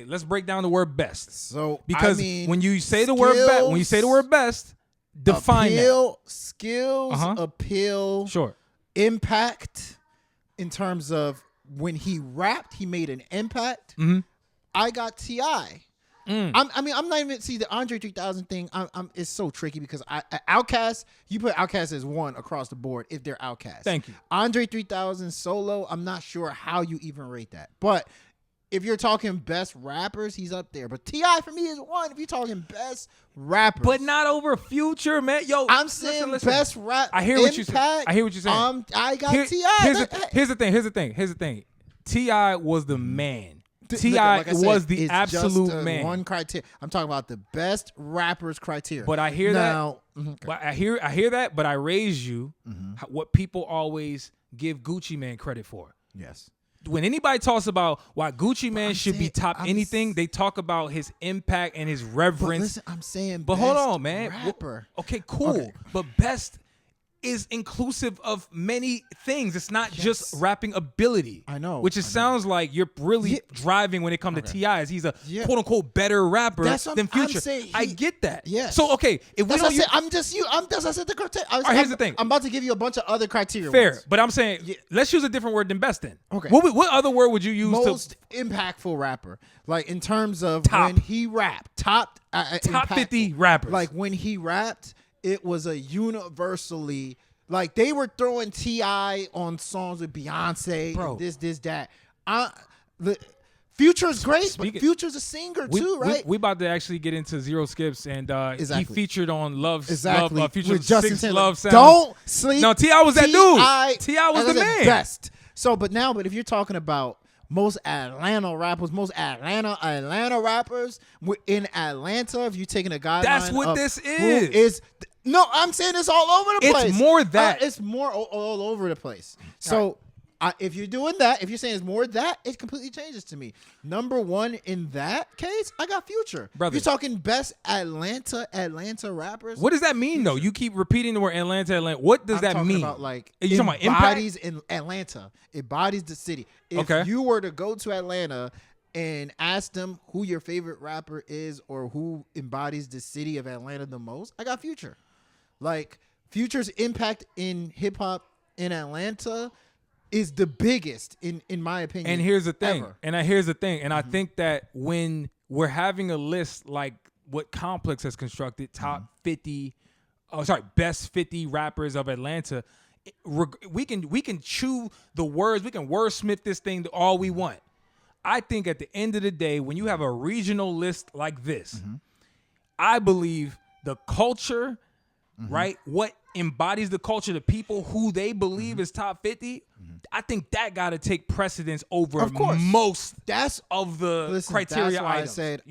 let's break down the word best. So because when you say the word best, define that. Skills, appeal, sure, impact in terms of when he rapped, he made an impact. I got T.I. I'm not even see the Andre 3000 thing. It's so tricky because Outkast, you put Outkast as 1 across the board if they're Outkast. Thank you. Andre 3000 solo, I'm not sure how you even rate that. But if you're talking best rappers, he's up there. But T.I. for me is 1 if you're talking best rappers. But not over Future, man. Yo, I'm saying listen. Best rap. I hear what you're saying. I got T.I. Here's the thing. T.I. was the man. T.I. was the absolute man. One criteria. I'm talking about the best rappers criteria. But I hear now, But I hear that, but I raise you what people always give Gucci Mane credit for. Yes. When anybody talks about why Gucci Mane should be top anything, they talk about his impact and his reverence. But listen, I'm saying but hold on, man. Rapper. Okay, cool. Okay. But best is inclusive of many things. It's not just rapping ability. I know. Which sounds like you're really driving when it comes to T.I. He's a quote unquote better rapper than Future. I get that. Yes. So okay, if we don't, I said the criteria. Here's the thing. I'm about to give you a bunch of other criteria. Fair, ones. but I'm saying let's use a different word than best. Then okay. What other word would you use? Most impactful rapper, like in terms of when he rapped, top 50 rappers. Like when he rapped, it was a universally. Like they were throwing T.I. on songs with Beyonce, and this, that. Future's great, but Future's a singer too, right? We about to actually get into Zero Skips, and he featured on Future's Six LoveSounds. Don't sleep. No, T.I. was that dude. T.I. was the man. Best. So, but if you're talking about most Atlanta rappers, most Atlanta rappers in Atlanta, if you're taking a guideline, that's what this is. No, I'm saying it's all over the place. It's more that. It's more all over the place. So if you're doing that, if you're saying it's more that, it completely changes to me. Number one in that case, I got Future. Brother. You're talking best Atlanta rappers. What does that mean, though? You keep repeating the word Atlanta. What does that mean? About, like, you talking about embodies impact? in Atlanta. Embodies the city. If you were to go to Atlanta and ask them who your favorite rapper is or who embodies the city of Atlanta the most, I got Future. Like, Future's impact in hip-hop in Atlanta is the biggest, in my opinion. And here's the thing. Ever. And I think that when we're having a list like what Complex has constructed, best 50 rappers of Atlanta, we can chew the words, we can wordsmith this thing to all we want. I think at the end of the day, when you have a regional list like this, I believe the culture, right? What embodies the culture, the people who they believe is top 50, I think that got to take precedence over most of the criteria that's why items. I said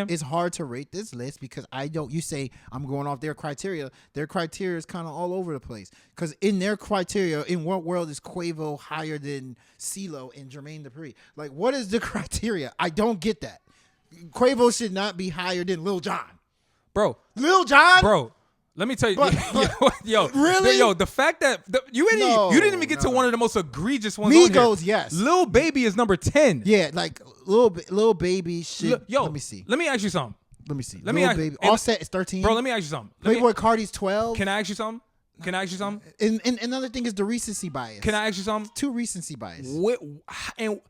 it's hard to rate this list because you say I'm going off their criteria. Their criteria is kind of all over the place because in their criteria, in what world is Quavo higher than CeeLo and Jermaine Dupri? Like, what is the criteria? I don't get that. Quavo should not be higher than Lil Jon. Bro. Lil Jon? Bro. Let me tell you, yo, really? Yo, the fact that you didn't even get to one of the most egregious ones. Migos, yes. Lil Baby is number 10. Yeah, like Lil Baby should. Let me see. Let me ask you something. Let me see. Let me ask Baby. Offset is 13. Bro, let me ask you something. Playboy Cardi's 12. Can I ask you something? And another thing is the recency bias. Can I ask you something? Two recency bias. And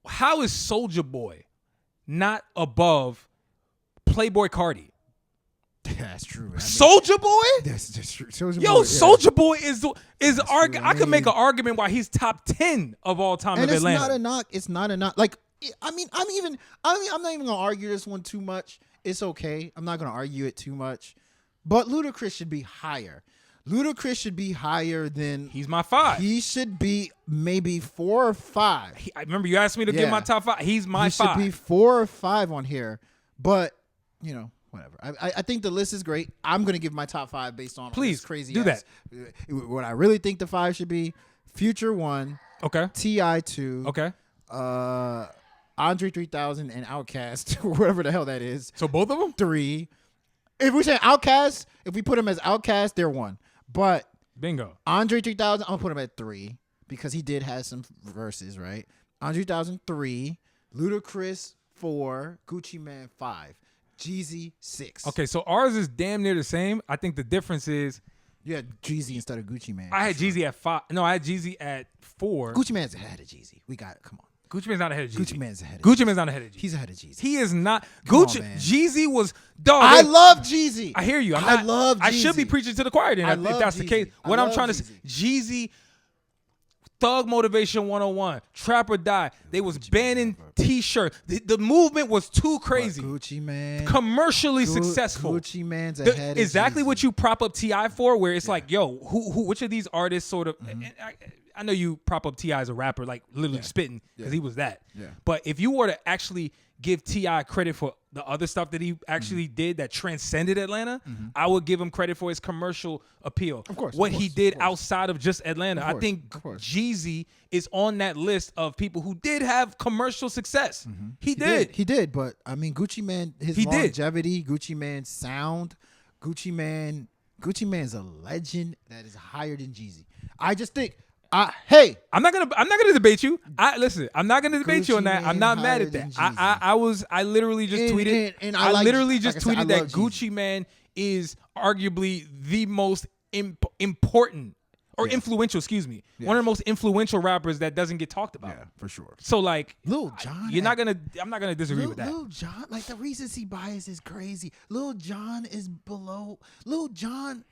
how is Soulja Boy not above Playboy Cardi? That's true. Soulja Boy? That's true. Soulja Boy is I could make an argument why he's top 10 of all time in Atlanta. And it's not a knock. It's not a knock. Like, I'm not even gonna argue this one too much. It's okay. I'm not gonna argue it too much. But Ludacris should be higher. Ludacris should be higher than. He's my 5. He should be maybe 4 or 5. I remember you asked me to give my top 5. He's my 5. He should be 4 or 5 on here. But whatever. I think the list is great. I'm gonna give my top 5 based on Please crazy. Do that. What I really think the 5 should be: Future 1, okay, T.I. 2, okay, Andre 3000 and Outkast, whatever the hell that is. So both of them 3. If we say Outkast, if we put him as Outkast, they're 1. But bingo. Andre 3000, I'm gonna put him at 3 because he did have some verses, right? Andre 3000 3, Ludacris 4, Gucci Mane 5. Jeezy 6. Okay, so ours is damn near the same. I think the difference is you had Jeezy instead of Gucci Mane. I had Jeezy at 5. No, I had Jeezy at 4. Gucci Mane's ahead of Jeezy. We got it. Come on. Gucci Mane's not ahead of Jeezy. Gucci Mane's ahead of Gucci Mane's not ahead of Jeezy. He's ahead of Jeezy. He is not. Jeezy was dog. I love Jeezy. I hear you. I love Jeezy. I should be preaching to the choir then if that's the case. What I'm trying to say, Jeezy, Thug Motivation 101, Trap or Die. They was banning T-shirts. The movement was too crazy. Gucci Mane. Commercially successful. Gucci Mane's ahead of exactly Jeezy. what you prop up T.I. for, where it's like, yo, which of these artists sort of, I know you prop up T.I. as a rapper, like literally spitting, because he was that. Yeah. But if you were to actually give T.I. credit for the other stuff that he actually did that transcended Atlanta, I would give him credit for his commercial appeal. Of course. What of course, he did of course. outside of just Atlanta. I think of course. Jeezy is on that list of people who did have commercial success. He did. He did. But I mean, Gucci Man, his longevity, Gucci Man's sound, Gucci Man's a legend that is higher than Jeezy. I just think, hey, I'm not gonna debate you. Listen, I'm not gonna debate you on that. Gucci I'm not Man mad at that. I literally just tweeted. And I like, literally just like I said, tweeted I that love Gucci Man is arguably the most important or influential. Excuse me, one of the most influential rappers that doesn't get talked about. Yeah, for sure. So like, Lil Jon, I'm not gonna disagree with that. Lil Jon, like the recency bias is crazy. Lil Jon is below. Lil Jon.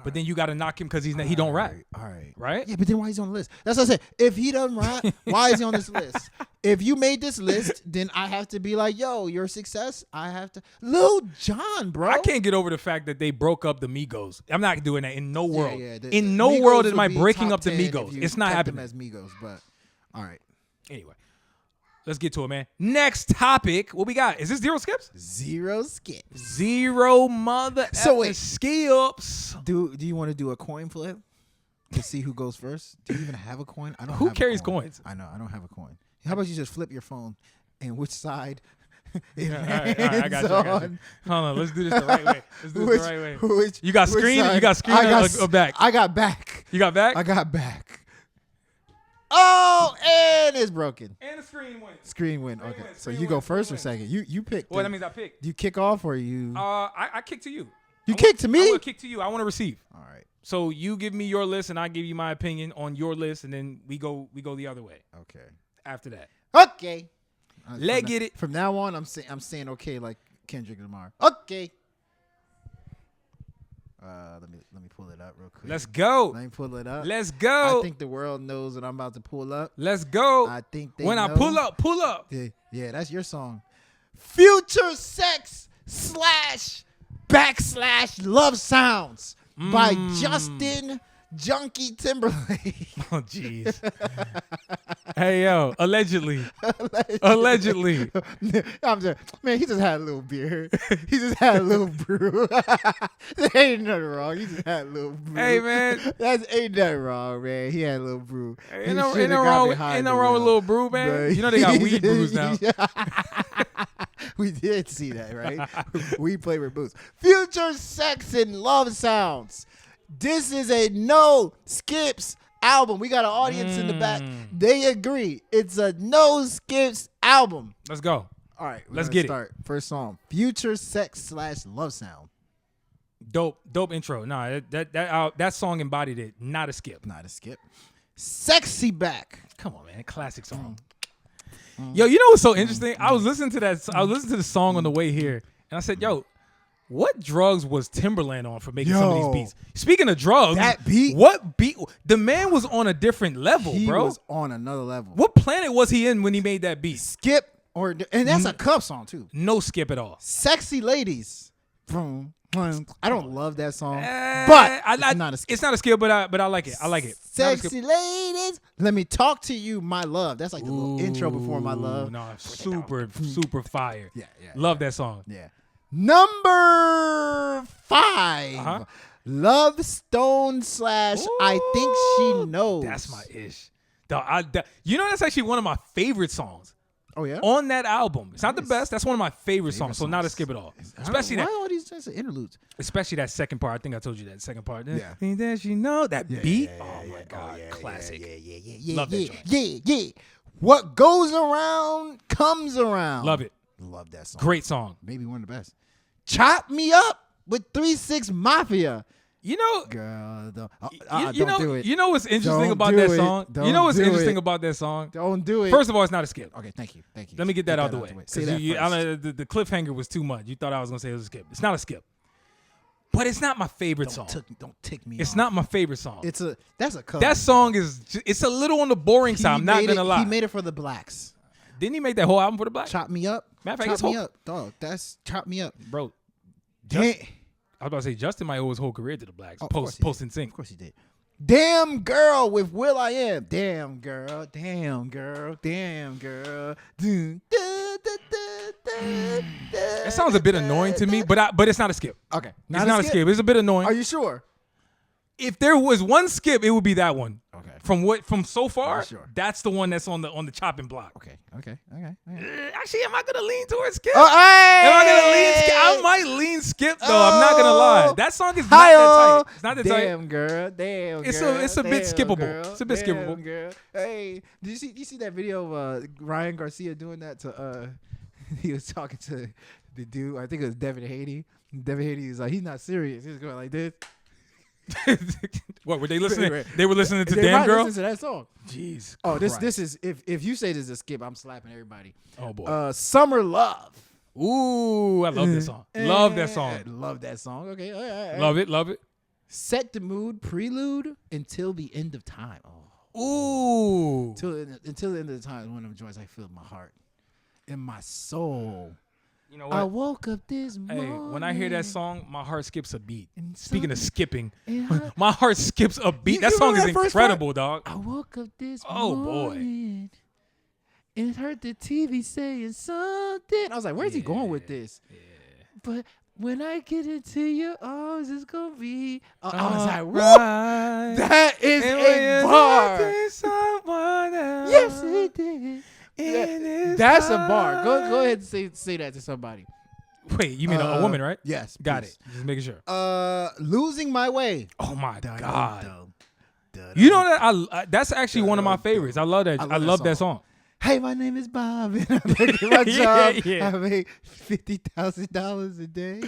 But then you got to knock him because he don't rap. All right. Right? Yeah, but then why he's on the list? That's what I said. If he doesn't rap, why is he on this list? If you made this list, then I have to be like, yo, your success. I have to. Lil Jon, bro. I can't get over the fact that they broke up the Migos. I'm not doing that in no world. In the no Migos world am would I be breaking top up the 10 if Migos. you It's not kept happening. them as Migos, but all right. Anyway, let's get to it, man. Next topic. What we got? Is this zero skips? Zero skips. Zero mother wait. skips. Do you want to do a coin flip to see who goes first? Do you even have a coin? I don't. Who have carries a coin. coins? I know. I don't have a coin. How about you just flip your phone and which side? All right, I got you. Hold on, let's do this the right way. Let's do this the right way. You got screen? You got screen or back? I got back. You got back? I got back. Oh, and it's broken. And the screen went. Screen win. Okay, win, so screen you go win, first screen or second? You pick. Well, that means I picked. Do you kick off or you? I kick to you. You kick to me? I want to kick to you. I want to receive. All right. So you give me your list, and I give you my opinion on your list, and then we go the other way. Okay. After that. Okay. Let's get it. From now on, I'm saying okay like Kendrick Lamar. Okay. Let me pull it up real quick. Let's go. Let me pull it up. Let's go. I think the world knows what I'm about to pull up. Let's go. I think they when know. I pull up. Yeah, that's your song. FutureSex / LoveSounds by Justin Junkie Timberlake. Oh, jeez. Hey, yo, allegedly. Allegedly. I'm just, man, he just had a little beer. He just had a little brew. There ain't nothing wrong. He just had a little brew. Hey, man. Ain't nothing wrong, man. He had a little brew. Ain't no wrong with a little brew, man. But you know they got weed brews now. We did see that, right? We play with booze. FutureSex and LoveSounds. This is a no skips album. We got an audience in the back. They agree. It's a no skips album. Let's go. All right, let's get it. First song, FutureSex / LoveSound. Dope intro. Nah, that song embodied it. Not a skip. Not a skip. Sexy Back. Come on, man. Classic song. Yo, you know what's so interesting? I was listening to that. I was listening to the song on the way here, and I said, "Yo, what drugs was Timberland on for making some of these beats?" Speaking of drugs, that beat. What beat? The man was on a different level, bro. He was on another level. What planet was he in when he made that beat? Skip and that's a Cub song too. No skip at all. Sexy Ladies. Boom. I don't love that song, but it's not a skip. But I like it. I like it. Sexy Ladies, let me talk to you, my love. That's like the little intro before my love. No, super fire. Yeah. Love that song. Yeah. Number 5, Love Stone / I Think She Knows. That's my ish. You know, that's actually one of my favorite songs. Oh yeah, on that album. It's not the best. That's one of my favorite songs. So not a skip at all. Especially why all these just interludes? Especially that second part. I think I told you that second part. Yeah. That you know that beat. Oh my god, classic. Love that joint. Yeah. What goes around comes around. Love it. Love that song. Great song. Maybe one of the best. Chop Me Up with 3 6 Mafia. You know, girl, don't do it. You know what's interesting don't about that song? You know what's interesting about that song? Don't do it. First of all, it's not a skip. Okay, thank you. Let me get that out of the way. Say that first. The cliffhanger was too much. You thought I was gonna say it was a skip. It's not a skip. But it's not my favorite song. Don't tick me. It's not my favorite song. That's a cover. That song it's a little on the boring side. I'm not gonna lie. He made it for the blacks. Didn't he make that whole album for the blacks? Chop Me Up. Matter of fact, Chop Me Up, dog. That's Chop Me Up, bro. Damn. I was about to say Justin might owe his whole career to the blacks. Post NSYNC. Of course he did. Damn Girl with will.i.am. Damn girl, damn girl, damn girl. It sounds a bit annoying to me, but it's not a skip. Okay. It's not a skip. It's a bit annoying. Are you sure? If there was one skip, it would be that one. Okay. From so far, Sure. That's the one that's on the chopping block. Okay. Actually, am I gonna lean towards skip? Oh, hey! Am I gonna lean skip? I might lean skip though. I'm not gonna lie. That song is not that tight. It's not that tight. Damn girl, damn girl. It's a bit skippable. Girl, It's a bit skippable. Girl. Hey, did you see that video of Ryan Garcia doing that to he was talking to the dude, I think it was Devin Haney. Devin Haney was like, he's not serious. He's going like this. What were they listening? They were listening to they Damn Girl. Listen to that song. Jeez. Oh, Christ. this is if you say this is a skip, I'm slapping everybody. Oh boy. Summer Love. Ooh, I love this song. Love that song. Love that song. Okay. All right. Love it. Set the Mood Prelude Until the End of Time. Oh. Ooh. Until the end of the time is one of the joys I feel in my heart, in my soul. You know what? I woke up this morning. Hey, when I hear that song, my heart skips a beat. Speaking of skipping, my heart skips a beat. That song is incredible, dog. I woke up this morning and heard the TV saying something. I was like, where's he going with this? Yeah. But when I get into your arms, it's going to be... I was like, what? That is a bar. Yes, it did. That's a bar. Go ahead and say that to somebody. Wait, you mean a woman, right? Yes. Got it. Just making sure. Losing My Way. Oh my God. You know that that's actually one of my favorites. I love that. I love that song. Hey, my name is Bob, and I'm making my job. I make $50,000 a day.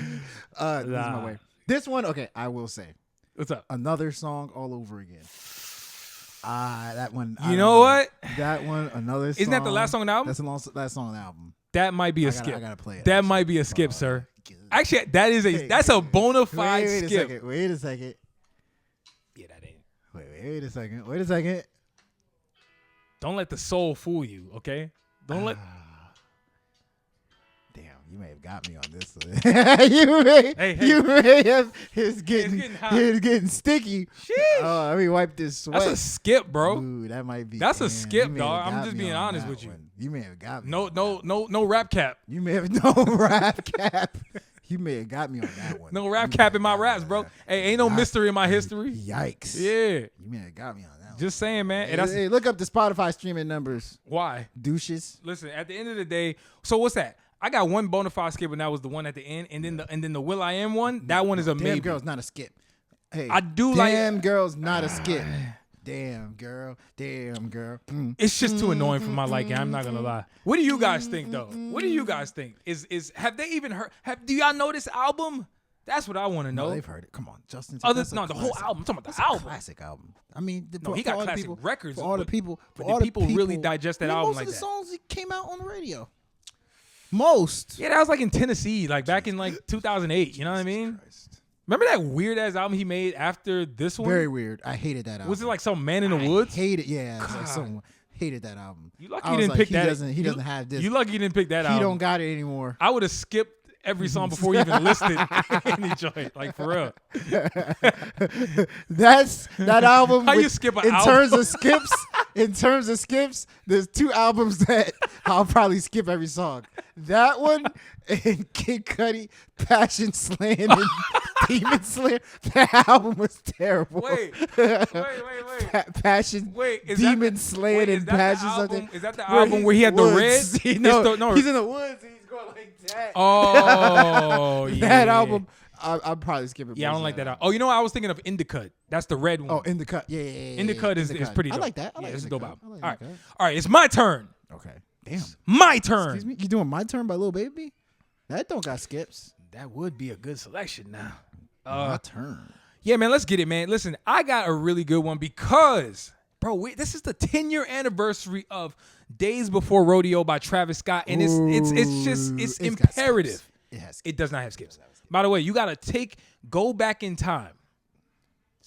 Losing My Way. This one, okay, I will say. What's up? Another song all over again. That one. You know what? That one, another song. Isn't that the last song on the album? That's the last song on the album. That might be a skip. I gotta play it. That might be a skip, sir. Actually, that's a bona fide skip. Wait a second. Yeah, that ain't. Wait a second. Don't let the soul fool you, okay? Don't let. Damn, you may have got me on this one. You may have. It's getting sticky. Sheesh. Let me wipe this sweat. That's a skip, bro. Ooh, that might be. That's a skip, dog. I'm just being honest with you. You may have got me. No rap cap. You may have no rap cap. You may have got me on that one. No rap cap in my raps, bro. Hey, ain't no mystery in my history. Yikes. Yeah. You may have got me on that one. Just saying, man. Hey, look up the Spotify streaming numbers. Why? Douches. Listen, at the end of the day, so what's that? I got one bona fide skip, and that was the one at the end, and then the will.i.am one. That one is a maybe. Damn Girl's not a skip. Hey, I do like. Damn Girl's not a skip. Damn girl. It's just too annoying for my liking. I'm not gonna lie. What do you guys think though? What do you guys think? Have they even heard? Do y'all know this album? That's what I want to know. No, they've heard it. Come on, Justin. The whole album. I'm talking about the album. Classic album. I mean, he got classic records. For all the people, really digest that album like that. Most of the songs came out on the radio. Most. Yeah, that was like in Tennessee, like back in like 2008. You know what I mean? Christ. Remember that weird ass album he made after this one? Very weird. I hated that album. Was it like some Man in the Woods? Hated. Yeah, it was like someone hated that album. You lucky you didn't pick that. He doesn't have this. You lucky you didn't pick that album. He don't got it anymore. I would have skipped every song before you even listed any joint. Like for real. That's that album. How you skip an album? In terms of skips, there's two albums that I'll probably skip every song. That one and Kid Cudi, Passion Slaying and Demon Slayer. That album was terrible. Wait. Passion, Demon Slaying and Passion something. Is that the album where he had the red? He's in the woods and he's going like that. Oh, yeah. That album. I'll probably skip it. Yeah, I don't like that album. Oh, you know what? I was thinking of In the Cut. That's the red one. Oh, In the Cut. Yeah. In the Cut is pretty dope. I like that. It's a dope album. All right. It's my turn. Okay. Damn. My turn. Excuse me. You doing My Turn by Lil Baby? That don't got skips. That would be a good selection now. My turn. Yeah, man. Let's get it, man. Listen, I got a really good one because, bro, this is the 10-year anniversary of Days Before Rodeo by Travis Scott, and it's imperative. It does not have skips. By the way, you gotta go back in time,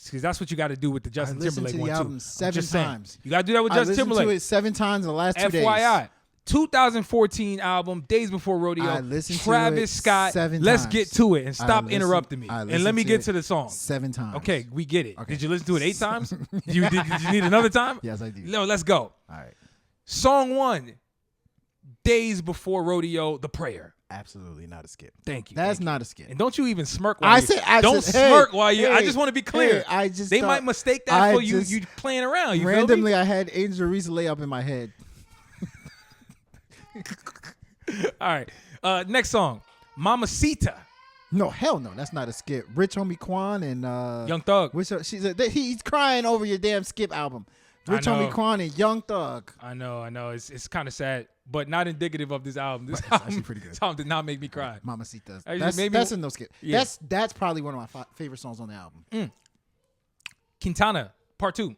because that's what you got to do with the Justin Timberlake one too. I listened to the album 7 times. You gotta do that with Justin Timberlake. I listened to it 7 times in the last 2 days. FYI, 2014 album, Days Before Rodeo. I listened Travis to it Scott. 7 Let's times. get to it and stop interrupting me. And let me get to the song. 7 times. Okay, we get it. Okay. Did you listen to it 8 times? Did you need another time? Yes, I do. No, let's go. All right. Song 1, Days Before Rodeo, The Prayer. Absolutely not a skip. Thank you. That's not a skip. And don't you even smirk while don't said, smirk while you. hey, I just want to be clear. Hey, they might mistake that for you playing around. You randomly, feel me? I had Angel Reese lay up in my head. All right. Next song, Mamacita. No, hell no. That's not a skip. Rich Homie Quan and Young Thug. He's crying over your damn skip album. Rich Homie Quan and Young Thug. I know. It's kind of sad, but not indicative of this album. This It's album, actually pretty good. This album did not make me cry. Mamacita. Actually, That's a no skip. Yeah. That's probably one of my favorite songs on the album. Quintana, Part 2.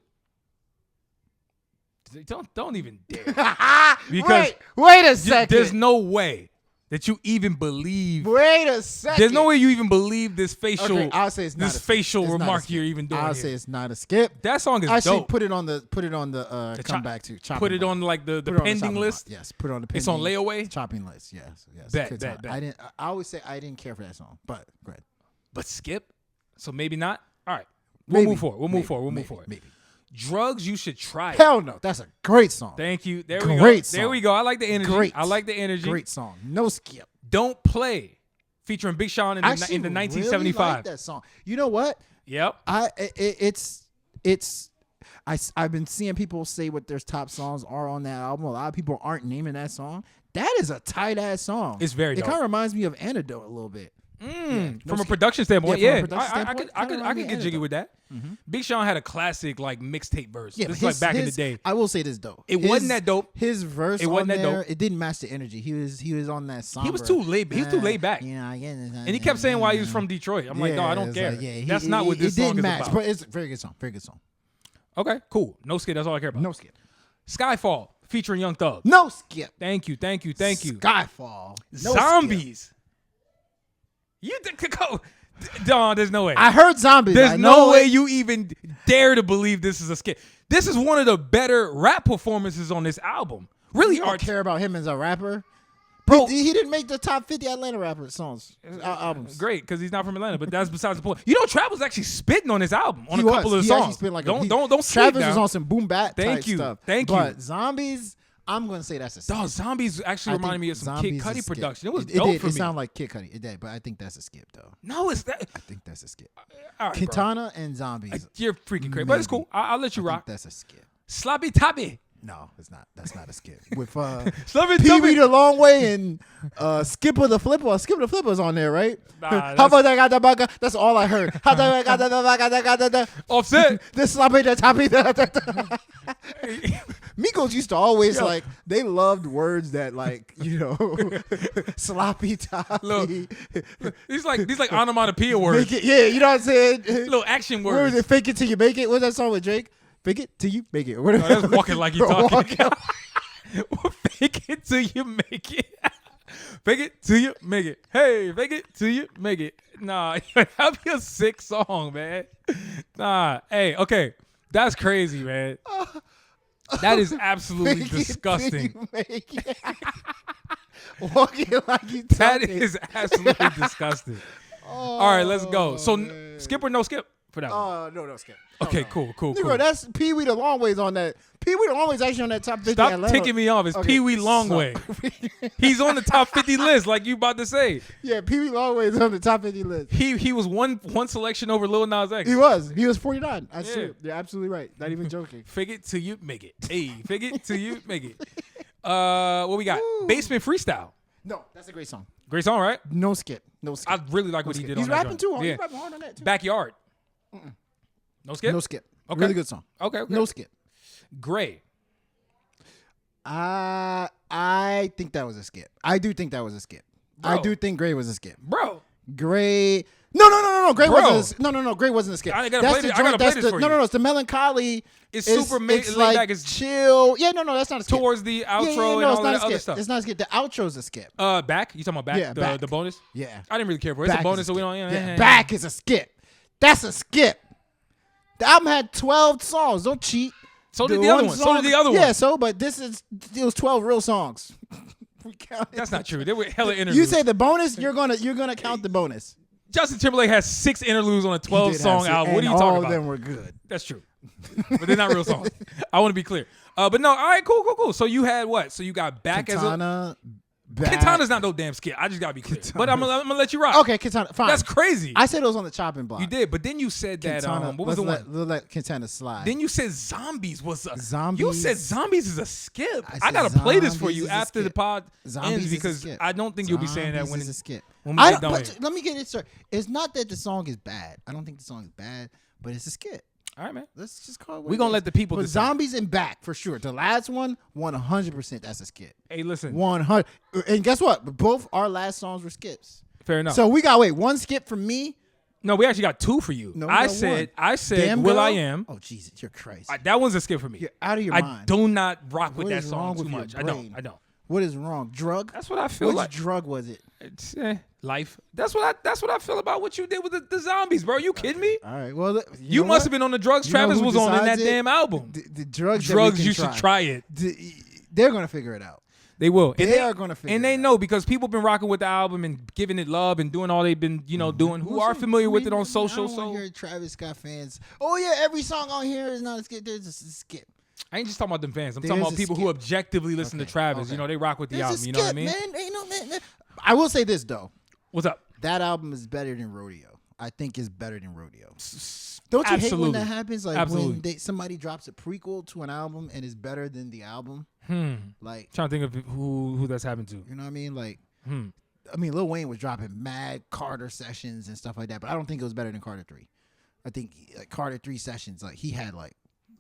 Don't even dare. Because wait a second. There's no way that you even believe. Wait a second. There's no way you even believe this facial. Okay, I'll say it's not this facial it's remark you're even doing. I'll say it's not a skip. That song is actually dope. put it on the come back to chopping put it block. on like the Put it on pending chopping list. block. Yes, put it on the pending. It's on layaway. Chopping list. Yes. Bet. I always say I didn't care for that song, but go ahead. But skip. So maybe not. All right. Maybe. We'll move forward. Maybe. Drugs, You Should Try It. Hell no. That's a great song. Thank you. There Great we go. song. There we go. I like the energy. Great. I like the energy. Great song. No skip. Don't Play, featuring Big Sean in the 1975. Really like that song. You know what? Yep. I've been seeing people say what their top songs are on that album. A lot of people aren't naming that song. That is a tight ass song. It's very dope. It kind of reminds me of Antidote a little bit. From a production standpoint, Yeah, yeah. from a production standpoint, I could get jiggy with that. Big Sean had a classic like mixtape verse. Yeah, this is like back in the day. I will say this though. It wasn't that dope. His verse It wasn't on that there, dope. it didn't match the energy. He was on that somber. He was too laid back. And he kept saying why he was from Detroit. I'm like, no, I don't care. That's not what this song is about. But it's a very good song. Very good song. Okay, cool. No skip. That's all I care about. No skip. Skyfall, featuring Young Thug. No skip. Thank you. Skyfall. No Zombies. skip. You go. Don, there's no way. I heard Zombies. There's no way you even dare to believe this is a skip. This is one of the better rap performances on this album. Really, You don't care about him as a rapper, bro. He didn't make the top 50 Atlanta rapper songs albums. Great, because he's not from Atlanta, but that's besides the point. You know, Travis was actually spitting on this album on He a couple was. of He songs. actually spit like don't sleep Travis now. was on some boom bap type stuff. Thank you. But Zombies, I'm gonna say that's a skip. Dog, Zombies actually I reminded think me of some Zombies Kid Cudi is skip. production. It was It dope did. for It me. sounded like Kid Cudi. It did, but I think that's a skip though. No, it's that. I think that's a skip. All right, Quintana and Zombies. You're freaking crazy, but it's cool. I'll let you rock. That's a skip. Sloppy Toppy. No, it's not. That's not a skip. With Sloppy Pee Wee Toppy. the Long Way and Skipper the Flipper. Skipper the Flipper's on there, right? Nah, How about that got the bugger? That's all I heard. How about that got the Offset. this sloppy the toppy. Migos used to always like they loved words that like sloppy toppy. These like onomatopoeia words. Make it, yeah, you know what I'm saying? Little action Where words. is it? Fake it till you make it. What's that song with Drake? Fake it till you make it. No, that's walking like you talking. Walking. Fake it till you make it. Fake it till you make it. Hey, fake it till you make it. Nah, that'd be a sick song, man. Nah, hey, okay. That's crazy, man. That is absolutely disgusting. Walking like you talking. That is absolutely disgusting. All right, let's go. So, skip or no skip for that one? No, skip. Okay, no. cool. Nigga, that's Pee Wee the Long Way's on that. Pee Wee the Long Way's actually on that top 50 Stop Atlanta. ticking me off. It's Okay, Pee Wee Longway. He's on the top 50 list, like you about to say. Yeah, Pee Wee Longway's on the top 50 list. He was one selection over Lil Nas X. He was 49. That's Yeah. true. You're absolutely right. Not even joking. Fake it till you make it. Hey, fake it till you make it. What we got? Basement Freestyle. No, that's a great song. Great song, right? No skip. I really like what he did He's on that rapping joint. too. Yeah. He's rapping hard on that too. Backyard. No skip? No skip. Okay. Really good song. Okay. No skip. Gray. I think that was a skip. I do think that was a skip. Bro. I do think Gray was a skip. Bro. Gray. No. Gray Bro. wasn't. No. Gray wasn't a skip. I gotta play this for you. No. It's the melancholy. It's super laid like back. It's chill. Yeah. No. That's not a skip. towards the outro no, and it's all not that a other skip. stuff. It's not a skip. The outro's a skip. Back? You talking about back? Yeah, back. The bonus? Yeah. I didn't really care for it. It's Back a bonus, is so we don't. Yeah. Back is a skip. That's a skip. The album had 12 songs. Don't cheat. So did the other one. So did the other one. Yeah. So, but it was 12 real songs. That's not true. There were hella interludes. You say the bonus, you're gonna count the bonus. Justin Timberlake has 6 interludes on a 12-song album. What are you talking about? All of them were good. That's true. But they're not real songs. I want to be clear. But no, all right, cool. So you had what? So you got Back Katana, Katana's not no damn skit. I just got to be clear. But I'm gonna let you rock. Okay, Katana, fine. That's crazy. I said it was on the chopping block. You did, but then you said that, what was the one? Let Katana slide. Then you said Zombies was a... Zombies. You said Zombies is a skip. I got to play this for you after the pod ends because I don't think you'll be saying that when it's a skip. When we get done with it. Let me get it straight. It's not that the song is bad. I don't think the song is bad, but it's a skip. All right, man. Let's just call it what we're going to let the people decide. Zombies and Back, for sure. The last one, 100% that's a skip. Hey, listen. 100. And guess what? Both our last songs were skips. Fair enough. So we got, one skip from me. No, we actually got 2 for you. No, I said, Damn Will Girl? I Am. Oh, Jesus, you're crazy. That one's a skip for me. You're out of your mind. I do not rock with that wrong song with too your much. I brain? don't. What is wrong? Drug? That's what I feel like. Which drug was it? It's life. That's what I feel about what you did with the Zombies, bro. You kidding me? All right. Well, you must have been on the drugs Travis was on in that damn album. The drugs. You should try it. They're gonna figure it out. They will. They are gonna figure it out. And they know because people been rocking with the album and giving it love and doing all they've been, doing. Who are familiar with it on social? I don't hear Travis Scott fans. Oh yeah, every song on here is not a skip. There's a skip. I ain't just talking about them fans. I'm talking about people who objectively listen to Travis. Okay. They rock with the album. You know what I mean? Man. I will say this though. What's up? That album is better than Rodeo. I think it's better than Rodeo. Don't you hate when that happens? Like when somebody drops a prequel to an album and is better than the album. Like trying to think of who that's happened to. You know what I mean? Like, I mean, Lil Wayne was dropping mad Carter sessions and stuff like that, but I don't think it was better than Carter 3. I think like Carter 3 sessions, like he had like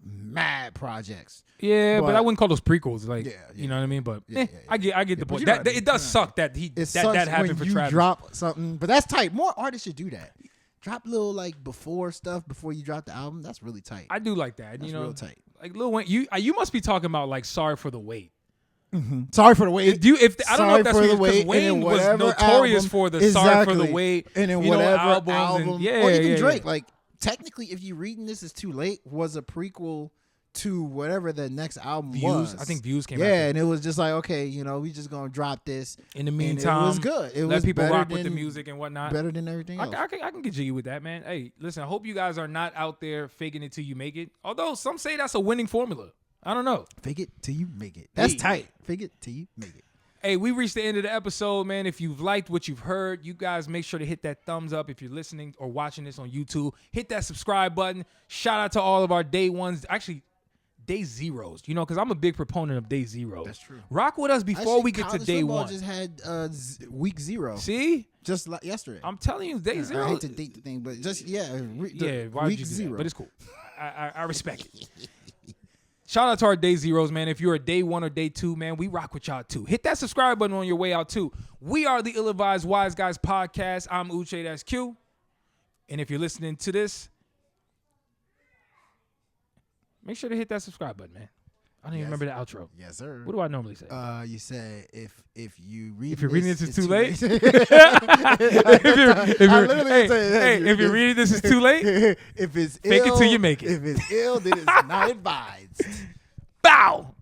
mad projects. Yeah, but I wouldn't call those prequels. Like, you know what I mean? But I get the point. It does suck that that happened for Travis. Drop something, but that's tight. More artists should do that. Drop little like before stuff before you drop the album. That's really tight. I do like that. That's real tight. Like Lil Wayne, you must be talking about like Sorry for the Wait. Mm-hmm. Sorry for the Wait. I don't know if that's because Wayne was notorious for the Sorry for the Wait, and in whatever album, or even Drake. Like technically, if you reading This Is Too Late was a prequel to whatever the next album was. I think Views came out. Yeah, and it was just like, okay, we just gonna drop this. In the meantime, it was good. It let was people rock with the music and whatnot. Better than everything else. I can get jiggy with that, man. Hey, listen, I hope you guys are not out there faking it till you make it. Although some say that's a winning formula. I don't know. Fake it till you make it. That's tight. Fake it till you make it. Hey, we reached the end of the episode, man. If you've liked what you've heard, you guys make sure to hit that thumbs up. If you're listening or watching this on YouTube, hit that subscribe button. Shout out to all of our day ones. Actually, day zeros, because I'm a big proponent of day zeros. That's true. Rock with us before we get to day one. Just had week 0. See? Just like yesterday. I'm telling you, day 0. I hate to date the thing, but just, why week did you do 0. That? But it's cool. I respect it. Shout out to our day zeros, man. If you're a day 1 or day 2, man, we rock with y'all too. Hit that subscribe button on your way out too. We are the Ill-Advised Wise Guys podcast. I'm Uchay, that's Q. And if you're listening to this, make sure to hit that subscribe button, man. I don't even remember the outro. Yes, sir. What do I normally say? You say if you read if you're reading this, it's too late. If you're reading this, it's too late. If it's fake ill, it till you make it. If it's ill, then it's not advised. Bow.